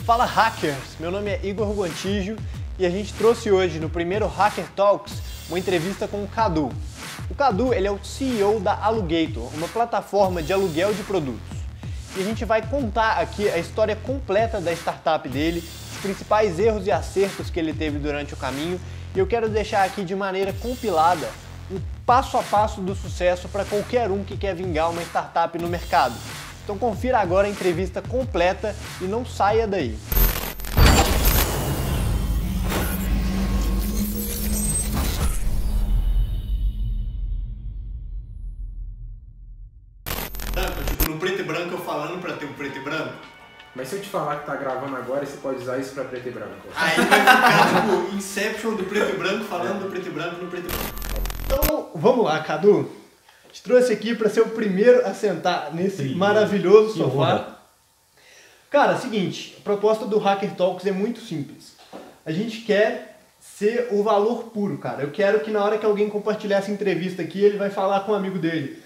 Fala hackers, meu nome é Igor Gontijo e a gente trouxe hoje no primeiro Hacker Talks uma entrevista com o Cadu. O Cadu ele é o CEO da Alugator, uma plataforma de aluguel de produtos. E a gente vai contar aqui a história completa da startup dele, os principais erros e acertos que ele teve durante o caminho, e eu quero deixar aqui de maneira compilada um passo a passo do sucesso para qualquer um que quer vingar uma startup no mercado. Então confira agora a entrevista completa e não saia daí. Tipo, no preto e branco eu falando para ter um preto e branco. Mas se eu te falar que tá gravando agora, você pode usar isso pra preto e branco. Aí vai ficar tipo Inception do preto e branco falando do preto e branco no preto e branco. Então vamos lá, Cadu. Te trouxe aqui para ser o primeiro a sentar nesse maravilhoso sofá. Cara, seguinte, a proposta do Hacker Talks é muito simples. A gente quer ser o valor puro, cara. Eu quero que na hora que alguém compartilhar essa entrevista aqui, ele vai falar com um amigo dele.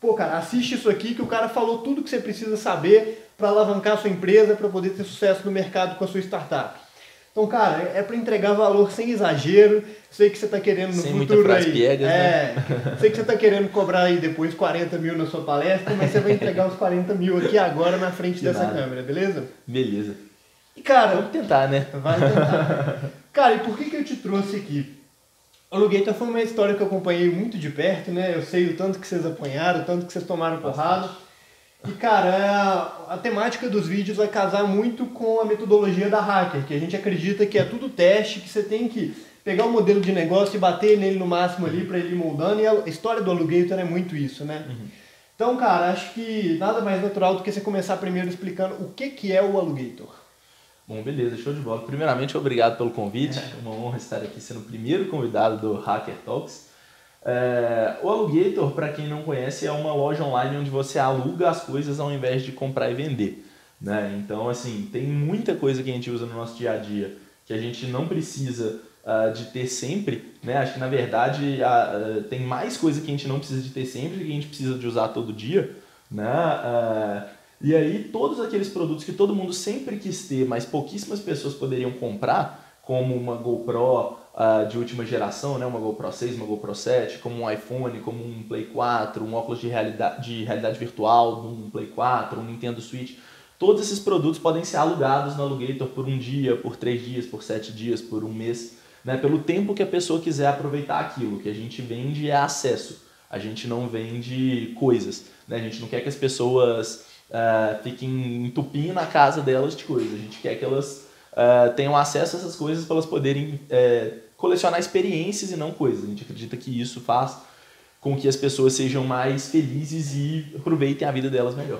Pô, cara, assiste isso aqui que o cara falou tudo que você precisa saber para alavancar a sua empresa, para poder ter sucesso no mercado com a sua startup. Então, cara, é para entregar valor sem exagero. Sei que você está querendo no sem futuro aí. Piegas, né? Sei que você está querendo cobrar aí depois 40 mil na sua palestra, mas você vai entregar os 40 mil aqui agora na frente dessa câmera, beleza? Beleza. E, cara, vamos tentar, né? Vai tentar. Cara, e por que eu te trouxe aqui? O Alugator foi uma história que eu acompanhei muito de perto, né? Eu sei o tanto que vocês apanharam, o tanto que vocês tomaram porrada. E, cara, a temática dos vídeos vai casar muito com a metodologia da Hacker, que a gente acredita que é tudo teste, que você tem que pegar um modelo de negócio e bater nele no máximo ali para ele ir moldando, e a história do Alugator é muito isso, né? Então, cara, acho que nada mais natural do que você começar primeiro explicando o que é o Alugator. Bom, beleza, show de bola. Primeiramente, obrigado pelo convite, é uma honra estar aqui sendo o primeiro convidado do Hacker Talks. O Alugator, para quem não conhece, é uma loja online onde você aluga as coisas ao invés de comprar e vender, né? Então, assim, tem muita coisa que a gente usa no nosso dia a dia que a gente não precisa de ter sempre, né? Acho que, na verdade, tem mais coisa que a gente não precisa de ter sempre que a gente precisa de usar todo dia, né? E aí, todos aqueles produtos que todo mundo sempre quis ter, mas pouquíssimas pessoas poderiam comprar, como uma GoPro de última geração, né? Uma GoPro 6, uma GoPro 7, como um iPhone, como um Play 4, um óculos de realidade virtual, um Play 4, um Nintendo Switch. Todos esses produtos podem ser alugados no Alugator por um dia, por 3 dias, por 7 dias, por um mês, né? Pelo tempo que a pessoa quiser aproveitar aquilo. O que a gente vende é acesso, a gente não vende coisas, né? A gente não quer que as pessoas fiquem entupindo na casa delas de coisas, a gente quer que elas tenham acesso a essas coisas para elas poderem colecionar experiências e não coisas. A gente acredita que isso faz com que as pessoas sejam mais felizes e aproveitem a vida delas melhor.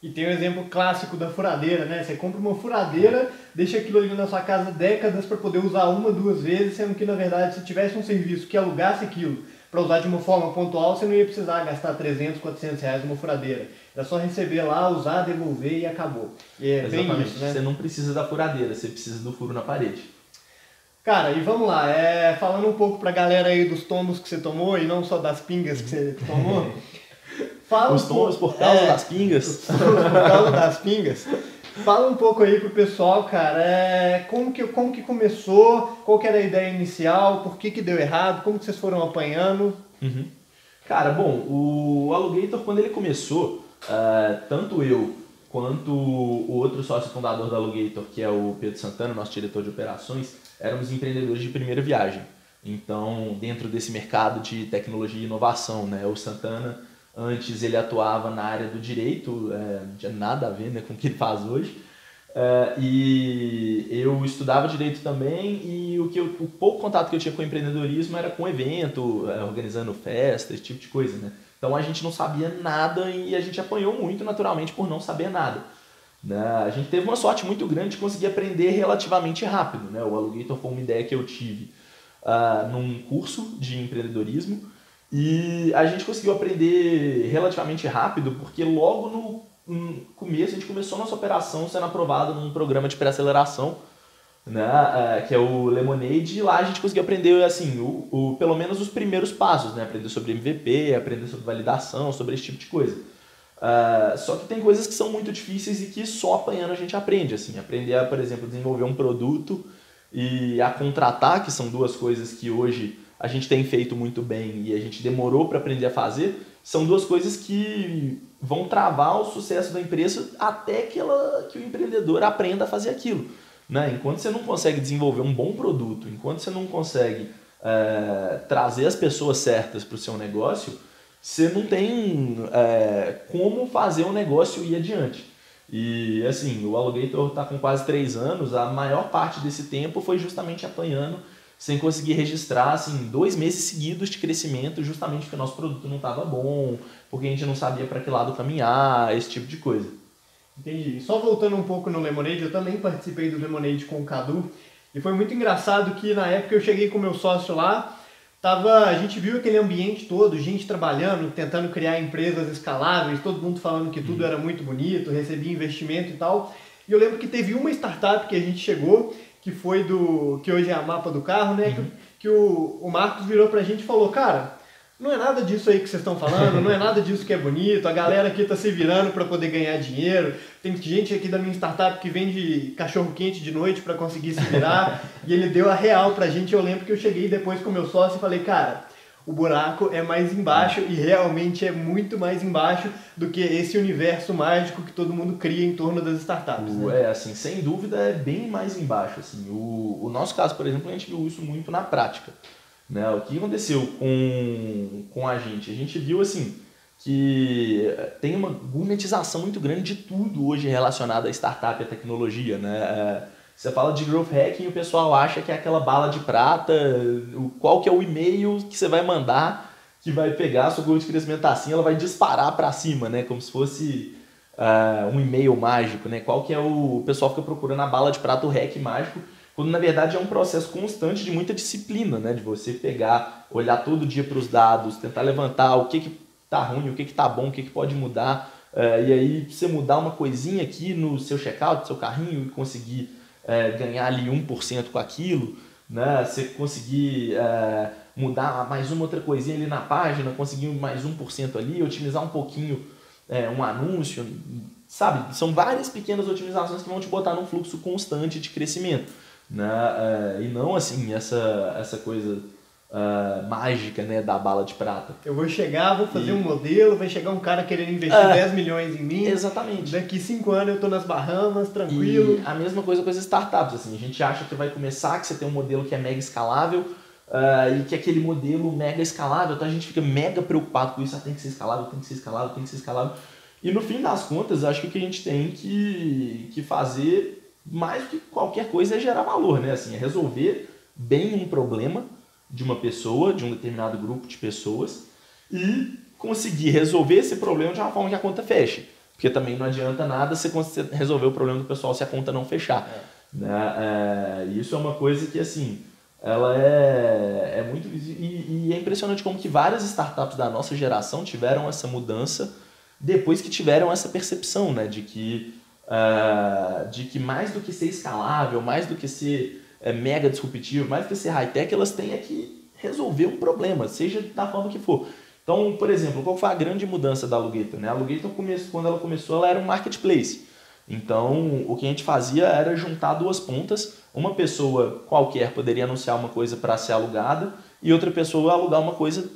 E tem um exemplo clássico da furadeira, né? Você compra uma furadeira, deixa aquilo ali na sua casa décadas para poder usar uma, 2 vezes, sendo que, na verdade, se tivesse um serviço que alugasse aquilo para usar de uma forma pontual, você não ia precisar gastar 300, 400 reais numa furadeira. Era só receber lá, usar, devolver e acabou. E é bem isso, né? Você não precisa da furadeira, você precisa do furo na parede. Cara, e vamos lá, falando um pouco pra galera aí dos tombos que você tomou e não só das pingas que você tomou. Os tombos por causa das pingas. Os tombos por causa das pingas. Fala um pouco aí pro pessoal, cara, como que começou, qual que era a ideia inicial, por que deu errado, como que vocês foram apanhando? Cara, bom, o Alugator, quando ele começou, tanto eu quanto o outro sócio fundador do Alugator, que é o Pedro Santana, nosso diretor de operações, éramos empreendedores de primeira viagem. Então, dentro desse mercado de tecnologia e inovação, né, o Santana, antes ele atuava na área do direito, não tinha nada a ver, né, com o que ele faz hoje, e eu estudava direito também, e o pouco contato que eu tinha com o empreendedorismo era com evento, organizando festa, esse tipo de coisa, né? Então a gente não sabia nada e a gente apanhou muito naturalmente por não saber nada, né? A gente teve uma sorte muito grande de conseguir aprender relativamente rápido, né? O Alugator foi uma ideia que eu tive num curso de empreendedorismo e a gente conseguiu aprender relativamente rápido porque logo no começo a gente começou nossa operação sendo aprovada num programa de pré-aceleração, né, que é o Lemonade, e lá a gente conseguiu aprender assim, pelo menos os primeiros passos, né, aprender sobre MVP, aprender sobre validação, sobre esse tipo de coisa. Só que tem coisas que são muito difíceis e que só apanhando a gente aprende. Assim, aprender a, por exemplo, desenvolver um produto e a contratar, que são duas coisas que hoje a gente tem feito muito bem e a gente demorou para aprender a fazer, são duas coisas que vão travar o sucesso da empresa até que o empreendedor aprenda a fazer aquilo. Né? Enquanto você não consegue desenvolver um bom produto, enquanto você não consegue trazer as pessoas certas para o seu negócio, você não tem como fazer o negócio ir adiante. E assim, o Alugator está com quase 3 anos, a maior parte desse tempo foi justamente apanhando, sem conseguir registrar assim, 2 meses seguidos de crescimento, justamente porque o nosso produto não estava bom, porque a gente não sabia para que lado caminhar, esse tipo de coisa. Entendi. Só voltando um pouco no Lemonade, eu também participei do Lemonade com o Cadu, e foi muito engraçado que na época eu cheguei com o meu sócio lá, a gente viu aquele ambiente todo, gente trabalhando, tentando criar empresas escaláveis, todo mundo falando que tudo era muito bonito, recebia investimento e tal. E eu lembro que teve uma startup que a gente chegou, que foi que hoje é a Mapa do Carro, né? Que o Marcos virou pra gente e falou, cara, não é nada disso aí que vocês estão falando, não é nada disso que é bonito, a galera aqui tá se virando para poder ganhar dinheiro, tem gente aqui da minha startup que vende cachorro-quente de noite para conseguir se virar, e ele deu a real pra gente. Eu lembro que eu cheguei depois com o meu sócio e falei, cara, o buraco é mais embaixo e realmente é muito mais embaixo do que esse universo mágico que todo mundo cria em torno das startups. Né? Assim, sem dúvida é bem mais embaixo. Assim. O nosso caso, por exemplo, a gente viu isso muito na prática. Né? O que aconteceu com a gente? A gente viu assim, que tem uma gourmetização muito grande de tudo hoje relacionado à startup e à tecnologia. Né? Você fala de growth hacking e o pessoal acha que é aquela bala de prata, qual que é o e-mail que você vai mandar que vai pegar a sua curva de crescimento assim, ela vai disparar para cima, né? Como se fosse um e-mail mágico. Né? Qual que é o pessoal fica procurando a bala de prata, o hack mágico, quando na verdade é um processo constante de muita disciplina, né? De você pegar, olhar todo dia para os dados, tentar levantar o que está ruim, o que está bom, o que pode mudar, e aí você mudar uma coisinha aqui no seu checkout, no seu carrinho e conseguir ganhar ali 1% com aquilo, né? Você conseguir mudar mais uma outra coisinha ali na página, conseguir mais 1% ali, otimizar um pouquinho um anúncio, sabe? São várias pequenas otimizações que vão te botar num fluxo constante de crescimento. Né? E não assim essa coisa mágica, né, da bala de prata. Eu vou chegar, vou fazer um modelo, vai chegar um cara querendo investir 10 milhões em mim. Exatamente. Daqui 5 anos eu tô nas Bahamas, tranquilo. E a mesma coisa com as startups. Assim, a gente acha que vai começar, que você tem um modelo que é mega escalável e que aquele modelo mega escalável, então a gente fica mega preocupado com isso. Tem que ser escalável, tem que ser escalável, tem que ser escalável. E no fim das contas, acho que o que a gente tem que fazer mais do que qualquer coisa é gerar valor, né? Assim, é resolver bem um problema de uma pessoa, de um determinado grupo de pessoas e conseguir resolver esse problema de uma forma que a conta feche. Porque também não adianta nada você resolver o problema do pessoal se a conta não fechar. Né? Isso é uma coisa que, assim, ela é muito visível. E é impressionante como que várias startups da nossa geração tiveram essa mudança depois que tiveram essa percepção, né? De que mais do que ser escalável, mais do que ser mega disruptivo, mais do que ser high-tech, elas têm que resolver um problema, seja da forma que for. Então, por exemplo, qual foi a grande mudança da Alugator? Né? A Alugator, quando ela começou, ela era um marketplace. Então, o que a gente fazia era juntar duas pontas. Uma pessoa qualquer poderia anunciar uma coisa para ser alugada e outra pessoa alugar uma coisa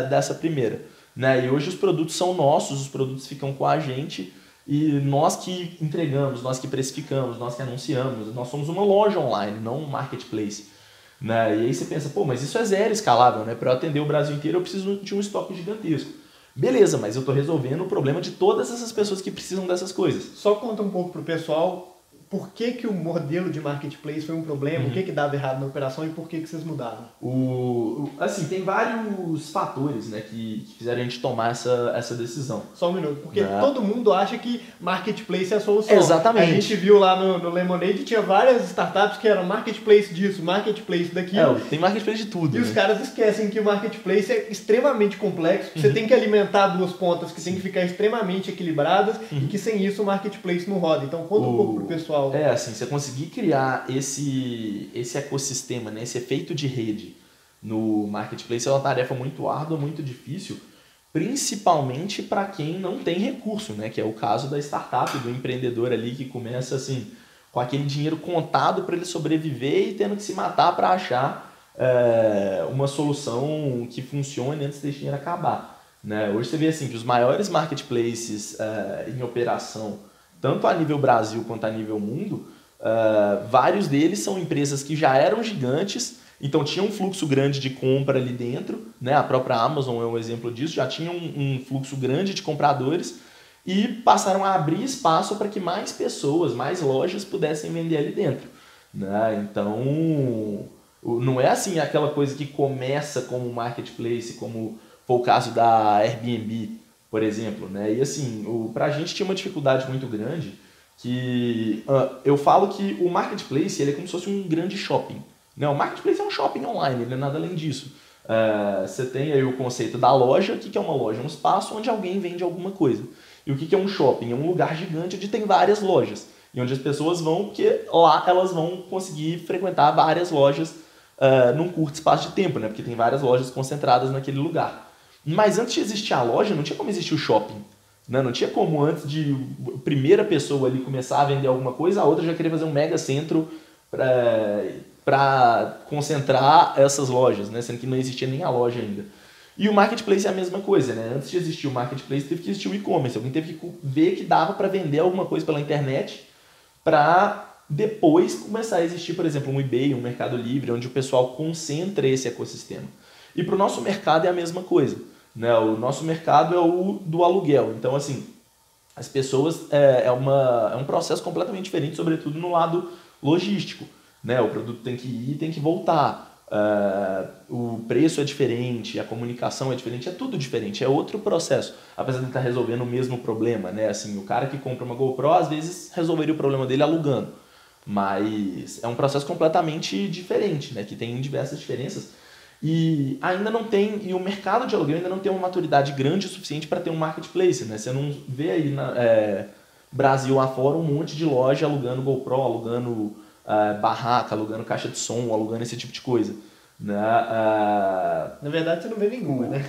dessa primeira. Né? E hoje os produtos são nossos, os produtos ficam com a gente e nós que entregamos, nós que precificamos, nós que anunciamos, nós somos uma loja online, não um marketplace. Né? E aí você pensa, mas isso é zero escalável, né? Para eu atender o Brasil inteiro eu preciso de um estoque gigantesco. Beleza, mas eu estou resolvendo o problema de todas essas pessoas que precisam dessas coisas. Só conta um pouco pro pessoal por que o modelo de marketplace foi um problema, o que dava errado na operação e por que vocês mudaram? Assim, tem vários fatores, né, que fizeram a gente tomar essa decisão. Só um minuto, porque todo mundo acha que marketplace é a solução. Exatamente. A gente viu lá no Lemonade, tinha várias startups que eram marketplace disso, marketplace daquilo. Tem marketplace de tudo. E os caras esquecem que o marketplace é extremamente complexo, você tem que alimentar duas pontas que tem que ficar extremamente equilibradas e que sem isso o marketplace não roda. Então conta um pouco pro pessoal. Assim, você conseguir criar esse ecossistema, né, esse efeito de rede no marketplace é uma tarefa muito árdua, muito difícil, principalmente para quem não tem recurso, né? Que é o caso da startup, do empreendedor ali que começa assim, com aquele dinheiro contado para ele sobreviver e tendo que se matar para achar uma solução que funcione antes desse dinheiro acabar. Né? Hoje você vê assim, que os maiores marketplaces em operação, tanto a nível Brasil quanto a nível mundo, vários deles são empresas que já eram gigantes, então tinha um fluxo grande de compra ali dentro, né? A própria Amazon é um exemplo disso, já tinha um fluxo grande de compradores e passaram a abrir espaço para que mais pessoas, mais lojas pudessem vender ali dentro. Né? Então, não é assim aquela coisa que começa como marketplace, como foi o caso da Airbnb, por exemplo. Né? E assim, para a gente tinha uma dificuldade muito grande, que eu falo que o marketplace ele é como se fosse um grande shopping. Né? O marketplace é um shopping online, ele é nada além disso. Você tem aí o conceito da loja. O que é uma loja? É um espaço onde alguém vende alguma coisa. E o que é um shopping? É um lugar gigante onde tem várias lojas. E onde as pessoas vão, porque lá elas vão conseguir frequentar várias lojas num curto espaço de tempo, né? Porque tem várias lojas concentradas naquele lugar. Mas antes de existir a loja, não tinha como existir o shopping. Né? Não tinha como antes de a primeira pessoa ali começar a vender alguma coisa, a outra já queria fazer um mega centro para concentrar essas lojas, né? Sendo que não existia nem a loja ainda. E o marketplace é a mesma coisa, né? Antes de existir o marketplace, teve que existir o e-commerce. Alguém teve que ver que dava para vender alguma coisa pela internet para depois começar a existir, por exemplo, um eBay, um Mercado Livre, onde o pessoal concentra esse ecossistema. E para o nosso mercado é a mesma coisa. Né? O nosso mercado é o do aluguel. Então, assim, as pessoas... É um processo completamente diferente, sobretudo no lado logístico. Né? O produto tem que ir e tem que voltar. O preço é diferente, a comunicação é diferente, é tudo diferente, é outro processo, apesar de estar resolvendo o mesmo problema, né? Assim, o cara que compra uma GoPro às vezes resolveria o problema dele alugando, mas é um processo completamente diferente, né? Que tem diversas diferenças e ainda não tem, e o mercado de aluguel ainda não tem uma maturidade grande o suficiente para ter um marketplace, né? Você não vê aí na Brasil afora um monte de loja alugando GoPro, alugando barraca, alugando caixa de som, alugando esse tipo de coisa. Né? Na verdade, você não vê nenhuma, né?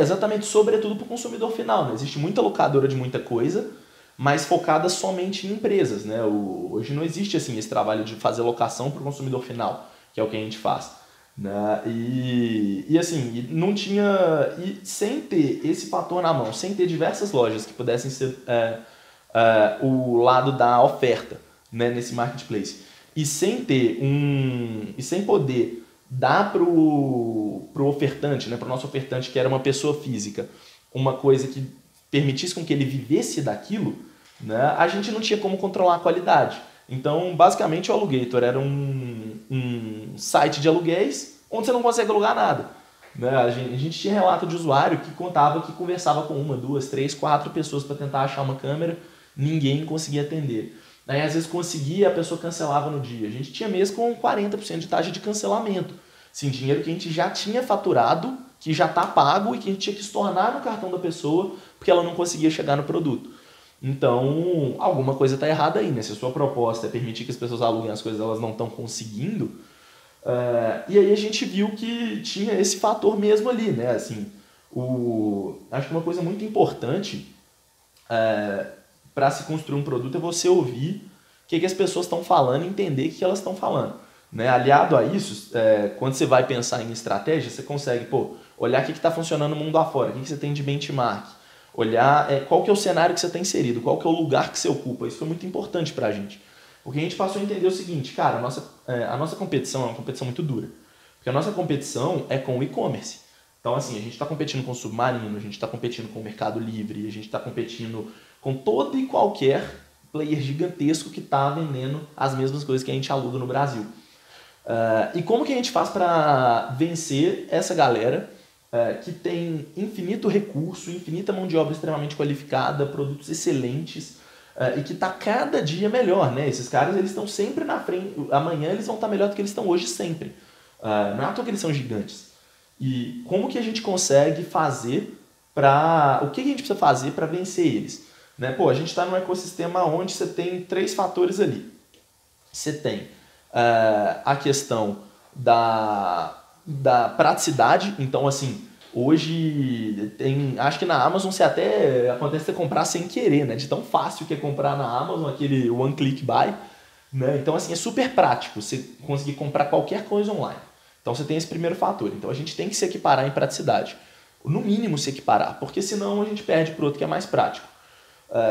Exatamente, sobretudo para o consumidor final. Né? Existe muita locadora de muita coisa, mas focada somente em empresas. Né? Hoje não existe assim, esse trabalho de fazer locação para o consumidor final, que é o que a gente faz. Né? E assim, não tinha... E sem ter esse fator na mão, sem ter diversas lojas que pudessem ser o lado da oferta, né, nesse marketplace, e sem poder dar pro ofertante, né, pro nosso ofertante que era uma pessoa física, uma coisa que permitisse com que ele vivesse daquilo, né, a gente não tinha como controlar a qualidade. Então, basicamente, o Alugator era um site de aluguéis onde você não consegue alugar nada. Né? A gente tinha relato de usuário que contava que conversava com 1, 2, 3, 4 pessoas para tentar achar uma câmera, ninguém conseguia atender. Aí às vezes conseguia, a pessoa cancelava no dia. A gente tinha mês com 40% de taxa de cancelamento. Sim, dinheiro que a gente já tinha faturado, que já está pago e que a gente tinha que estornar no cartão da pessoa porque ela não conseguia chegar no produto. Então, alguma coisa está errada aí, né? Se a sua proposta é permitir que as pessoas aluguem as coisas, elas não estão conseguindo. E aí a gente viu que tinha esse fator mesmo ali, né? Assim, acho que uma coisa muito importante para se construir um produto é você ouvir o que as pessoas estão falando e entender o que elas estão falando. Né? Aliado a isso, quando você vai pensar em estratégia, você consegue olhar o que está funcionando no mundo afora, o que você tem de benchmark, olhar qual que é o cenário que você está inserido, qual que é o lugar que você ocupa. Isso foi muito importante para a gente. Porque a gente passou a entender o seguinte, cara, a nossa competição é uma competição muito dura. Porque a nossa competição é com o e-commerce. Então, assim, a gente está competindo com o Submarino, a gente está competindo com o Mercado Livre, a gente está competindo com todo e qualquer player gigantesco que está vendendo as mesmas coisas que a gente aluga no Brasil. E como que a gente faz para vencer essa galera que tem infinito recurso, infinita mão de obra extremamente qualificada, produtos excelentes e que está cada dia melhor, né? Esses caras eles estão sempre na frente, amanhã eles vão estar melhor do que eles estão hoje sempre. Não é à toa que eles são gigantes. E como que a gente consegue fazer o que a gente precisa fazer para vencer eles? Né? A gente está num ecossistema onde você tem 3 fatores ali. Você tem a questão da praticidade. Então, assim, Hoje acho que na Amazon você até acontece você comprar sem querer, né? De tão fácil que é comprar na Amazon, aquele one click buy, né? Então assim, é super prático você conseguir comprar qualquer coisa online. Então você tem esse primeiro fator. Então a gente tem que se equiparar em praticidade. No mínimo se equiparar, porque senão a gente perde para o outro que é mais prático.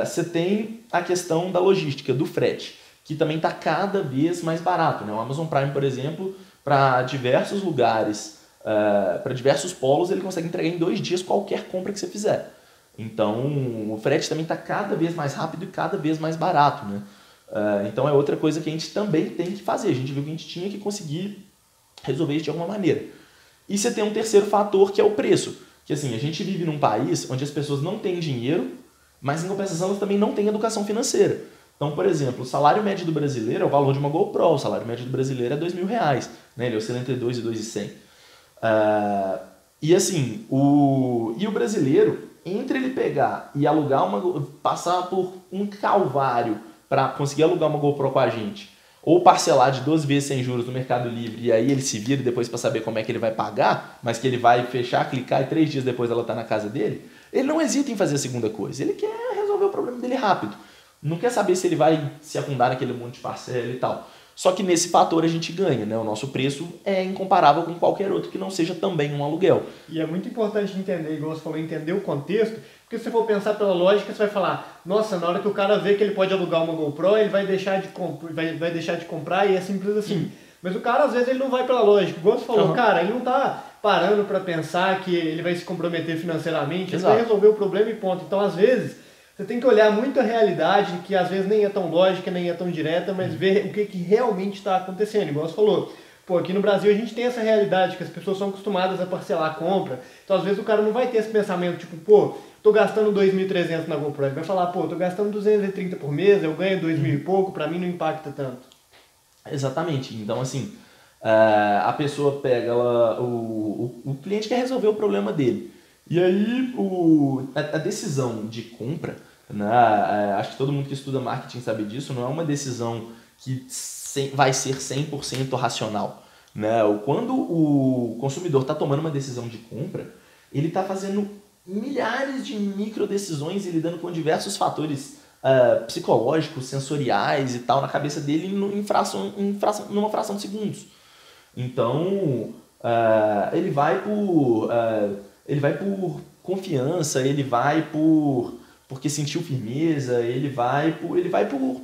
Você tem a questão da logística, do frete, que também está cada vez mais barato, né? O Amazon Prime, por exemplo, para diversos lugares, para diversos polos, ele consegue entregar em 2 dias qualquer compra que você fizer. Então, o frete também está cada vez mais rápido e cada vez mais barato, né? Então, é outra coisa que a gente também tem que fazer. A gente viu que a gente tinha que conseguir resolver isso de alguma maneira. E você tem um terceiro fator, que é o preço. Que assim, a gente vive num país onde as pessoas não têm dinheiro, mas em compensação elas também não têm educação financeira. Então, por exemplo, o salário médio do brasileiro é o valor de uma GoPro. O salário médio do brasileiro é R$2.000, né? Ele oscila entre 2 e 2.100. E assim, o brasileiro, entre ele pegar e alugar passar por um calvário para conseguir alugar uma GoPro com a gente, ou parcelar de 12 vezes sem juros no Mercado Livre, e aí ele se vira depois para saber como é que ele vai pagar, mas que ele vai fechar, clicar e 3 dias depois ela está na casa dele, ele não hesita em fazer a segunda coisa. Ele quer resolver o problema dele rápido. Não quer saber se ele vai se afundar naquele monte de parcela e tal. Só que nesse fator a gente ganha, né? O nosso preço é incomparável com qualquer outro que não seja também um aluguel. E é muito importante entender, igual você falou, entender o contexto, porque se você for pensar pela lógica, você vai falar, nossa, na hora que o cara vê que ele pode alugar uma GoPro, ele vai deixar de comprar e é simples assim. Mas o cara, às vezes, ele não vai pela lógica. Igual você falou, cara, ele não tá parando para pensar que ele vai se comprometer financeiramente, ele vai resolver o problema e ponto. Então, às vezes, você tem que olhar muito a realidade, que às vezes nem é tão lógica, nem é tão direta, mas ver o que realmente está acontecendo. Igual você falou, pô, aqui no Brasil a gente tem essa realidade, que as pessoas são acostumadas a parcelar a compra. Então, às vezes, o cara não vai ter esse pensamento, tipo, pô, tô gastando 2.300 na GoPro. Ele vai falar, pô, tô gastando 230 por mês, eu ganho 2.000 e pouco, pra mim não impacta tanto. Exatamente. Então, assim, a pessoa pega, o cliente quer resolver o problema dele. E aí, a decisão de compra, né, acho que todo mundo que estuda marketing sabe disso, não é uma decisão que vai ser 100% racional. Né? Quando o consumidor está tomando uma decisão de compra, ele está fazendo milhares de micro decisões e lidando com diversos fatores psicológicos, sensoriais e tal na cabeça dele numa fração de segundos. Então, ele vai por confiança, ele vai porque sentiu firmeza, ele vai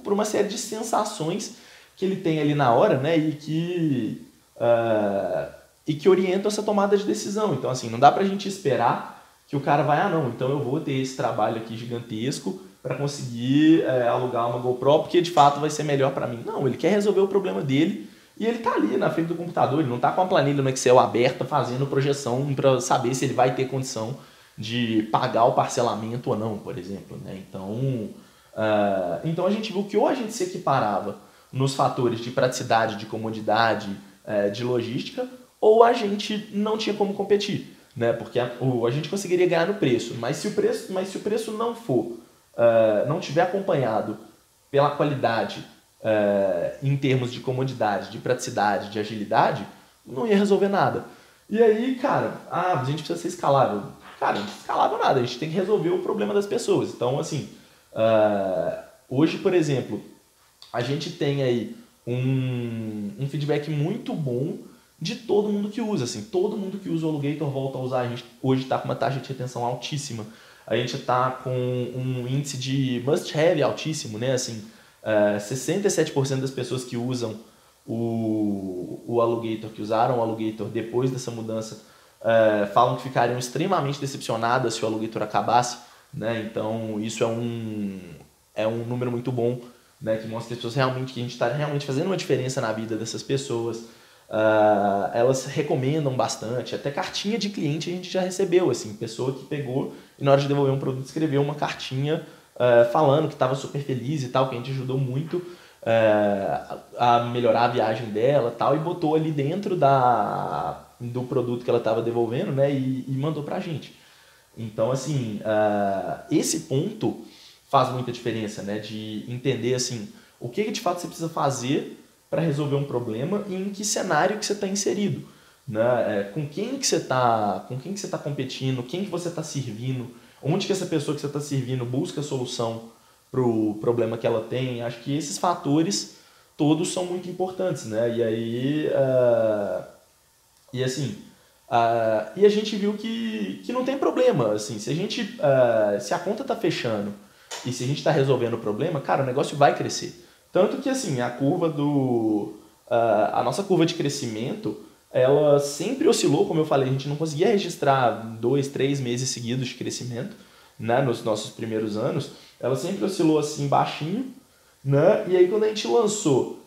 por uma série de sensações que ele tem ali na hora, né, e que orientam essa tomada de decisão. Então, assim, não dá pra gente esperar que o cara vai, não, então eu vou ter esse trabalho aqui gigantesco para conseguir alugar uma GoPro, porque de fato vai ser melhor para mim. Não, ele quer resolver o problema dele e ele tá ali na frente do computador, ele não tá com a planilha no Excel aberta fazendo projeção para saber se ele vai ter condição de pagar o parcelamento ou não, por exemplo. Né? Então a gente viu que ou a gente se equiparava nos fatores de praticidade, de comodidade, de logística, ou a gente não tinha como competir. Né? Porque a gente conseguiria ganhar no preço, mas se o preço não tiver acompanhado pela qualidade em termos de comodidade, de praticidade, de agilidade, não ia resolver nada. E aí, cara, a gente precisa ser escalável. Cara, não é escalável nada, a gente tem que resolver o problema das pessoas. Então, assim, hoje, por exemplo, a gente tem aí um feedback muito bom de todo mundo que usa. Assim, todo mundo que usa o Alugator volta a usar. A gente hoje está com uma taxa de retenção altíssima. A gente está com um índice de must-have altíssimo, né? Assim, 67% das pessoas que usam o Alugator, que usaram o Alugator depois dessa mudança, falam que ficariam extremamente decepcionadas se o Alugator acabasse. Né? Então, isso é um número muito bom, né? Que mostra que a gente está realmente fazendo uma diferença na vida dessas pessoas. Elas recomendam bastante, até cartinha de cliente a gente já recebeu, assim, pessoa que pegou e na hora de devolver um produto escreveu uma cartinha falando que estava super feliz e tal, que a gente ajudou muito a melhorar a viagem dela tal, e botou ali dentro do produto que ela estava devolvendo, né, e mandou pra gente. Então, assim, esse ponto faz muita diferença, né, de entender assim, o que de fato você precisa fazer para resolver um problema e em que cenário que você está inserido. né? Com quem que você tá competindo, quem que você está servindo, onde que essa pessoa que você está servindo busca solução para o problema que ela tem. Acho que esses fatores todos são muito importantes, né? E aí, e assim, e a gente viu que não tem problema, assim, se a conta está fechando e se a gente está resolvendo o problema, cara, o negócio vai crescer. Tanto que, assim, a nossa curva de crescimento, ela sempre oscilou, como eu falei, a gente não conseguia registrar 2, 3 meses seguidos de crescimento, né, nos nossos primeiros anos, ela sempre oscilou assim baixinho, né, e aí quando a gente lançou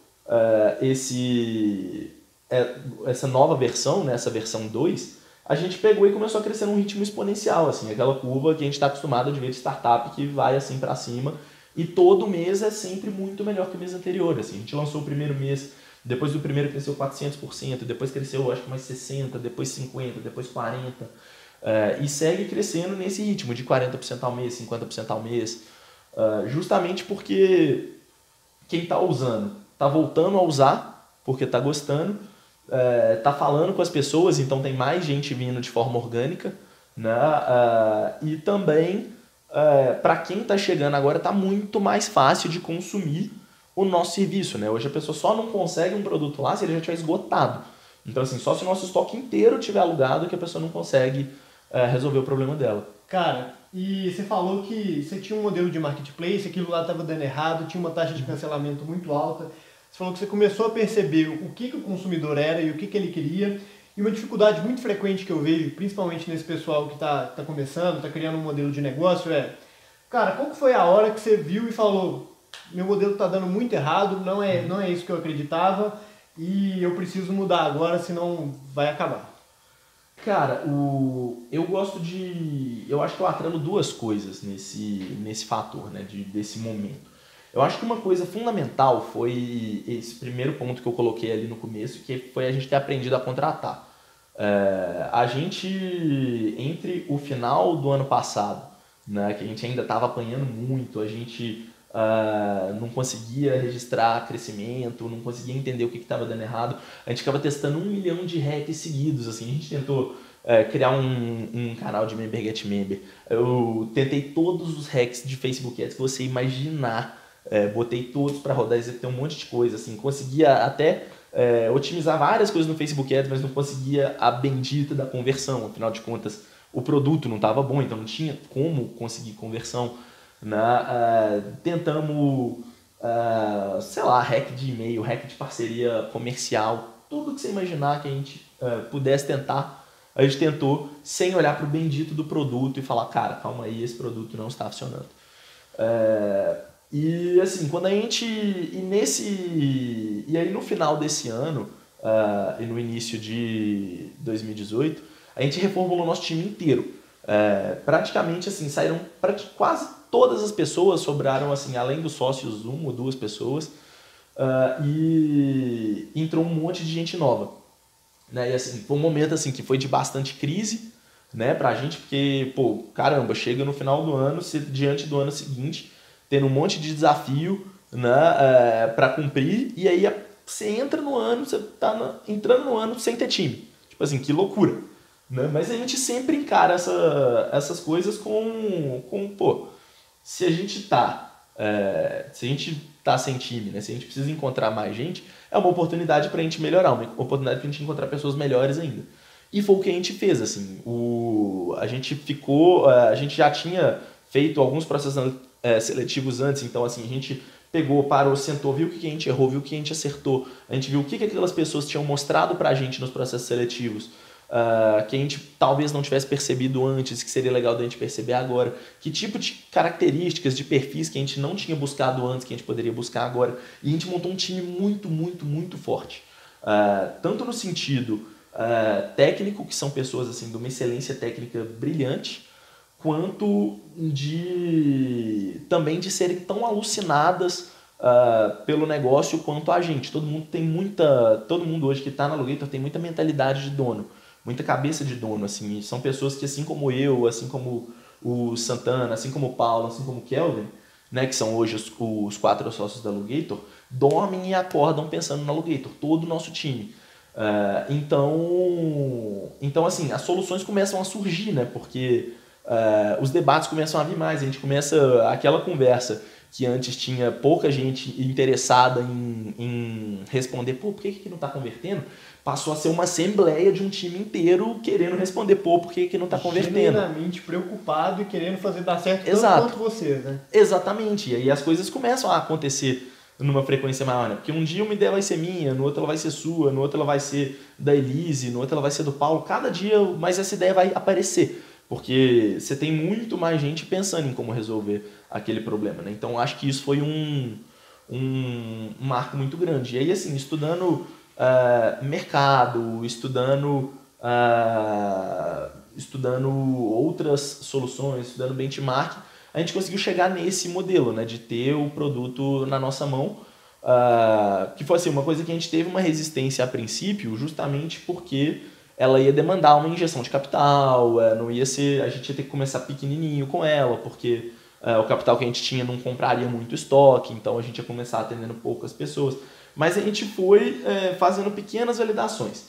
essa nova versão, né, essa versão 2, a gente pegou e começou a crescer num ritmo exponencial, assim, aquela curva que a gente está acostumado de ver de startup que vai assim para cima, e todo mês é sempre muito melhor que o mês anterior. Assim, a gente lançou o primeiro mês, depois do primeiro cresceu 400%, depois cresceu acho que mais 60%, depois 50%, depois 40%, e segue crescendo nesse ritmo de 40% ao mês, 50% ao mês, justamente porque quem está usando está voltando a usar, porque está gostando, tá falando com as pessoas, então tem mais gente vindo de forma orgânica, né? E também, para quem está chegando agora, está muito mais fácil de consumir o nosso serviço, né? Hoje a pessoa só não consegue um produto lá se ele já tiver esgotado. Então, assim, só se o nosso estoque inteiro tiver alugado que a pessoa não consegue resolver o problema dela. Cara, e você falou que você tinha um modelo de marketplace, aquilo lá estava dando errado, tinha uma taxa de cancelamento muito alta. Você falou que você começou a perceber o que o consumidor era e o que ele queria. E uma dificuldade muito frequente que eu vejo, principalmente nesse pessoal que está começando, está criando um modelo de negócio, cara, qual que foi a hora que você viu e falou, meu modelo está dando muito errado, não é isso que eu acreditava e eu preciso mudar agora, senão vai acabar? Cara, eu acho que eu atrelo duas coisas nesse fator, né, desse momento. Eu acho que uma coisa fundamental foi esse primeiro ponto que eu coloquei ali no começo, que foi a gente ter aprendido a contratar. A gente, entre o final do ano passado, né, que a gente ainda estava apanhando muito, a gente não conseguia registrar crescimento, não conseguia entender o que estava dando errado, a gente ficava testando 1 milhão de hacks seguidos, assim, a gente tentou criar um canal de Member Get Member, eu tentei todos os hacks de Facebook Ads que você imaginar, botei todos para rodar, executei um monte de coisa, assim, conseguia até otimizar várias coisas no Facebook Ads, mas não conseguia a bendita da conversão, afinal de contas o produto não estava bom, então não tinha como conseguir conversão, né? Tentamos, sei lá, hack de e-mail, hack de parceria comercial, tudo que você imaginar que a gente pudesse tentar, a gente tentou sem olhar para o bendito do produto e falar, cara, calma aí, esse produto não está funcionando. E assim, quando a gente. E aí no final desse ano, e no início de 2018, a gente reformulou nosso time inteiro. Praticamente assim, saíram quase todas as pessoas, sobraram assim, além dos sócios, 1 ou 2 pessoas, e entrou um monte de gente nova. Né? E assim, foi um momento assim, que foi de bastante crise, né, pra gente, porque, pô, caramba, chega no final do ano, diante do ano seguinte, tendo um monte de desafio, né, para cumprir, e aí você entra no ano, você tá entrando no ano sem ter time. Tipo assim, que loucura. Né? Mas a gente sempre encara essas coisas com pô, se a gente tá sem time, né, se a gente precisa encontrar mais gente, é uma oportunidade pra gente melhorar, uma oportunidade pra gente encontrar pessoas melhores ainda. E foi o que a gente fez, assim, a gente já tinha feito alguns processos seletivos antes, então assim, a gente pegou, parou, sentou, viu o que a gente errou, viu o que a gente acertou, a gente viu o que aquelas pessoas tinham mostrado pra gente nos processos seletivos, que a gente talvez não tivesse percebido antes, que seria legal da gente perceber agora, que tipo de características, de perfis que a gente não tinha buscado antes, que a gente poderia buscar agora, e a gente montou um time muito, muito, muito forte, tanto no sentido técnico, que são pessoas assim, de uma excelência técnica brilhante, quanto também de serem tão alucinadas pelo negócio quanto a gente. Todo mundo hoje que está na Alugator tem muita mentalidade de dono, muita cabeça de dono, assim, são pessoas que assim como eu, assim como o Santana, assim como o Paulo, assim como o Kelvin, né, que são hoje os 4 sócios da Alugator, dormem e acordam pensando no Alugator, todo o nosso time. Então, assim, as soluções começam a surgir, né? Porque os debates começam a vir mais, a gente começa aquela conversa que antes tinha pouca gente interessada em responder, por que não está convertendo? Passou a ser uma assembleia de um time inteiro querendo responder, por que não está convertendo? Genuinamente preocupado e querendo fazer dar certo Exato. tanto quanto você, né? Exatamente, e aí as coisas começam a acontecer numa frequência maior, né? Porque um dia uma ideia vai ser minha, no outro ela vai ser sua, no outro ela vai ser da Elise, no outro ela vai ser do Paulo, cada dia mais essa ideia vai aparecer, porque você tem muito mais gente pensando em como resolver aquele problema, né? Então acho que isso foi um marco muito grande. E aí, assim, estudando mercado, estudando outras soluções, estudando benchmark, a gente conseguiu chegar nesse modelo, né, de ter o produto na nossa mão, que foi assim, uma coisa que a gente teve uma resistência a princípio, justamente porque ela ia demandar uma injeção de capital, não ia ser, a gente ia ter que começar pequenininho com ela, porque o capital que a gente tinha não compraria muito estoque, então a gente ia começar atendendo poucas pessoas. Mas a gente foi fazendo pequenas validações.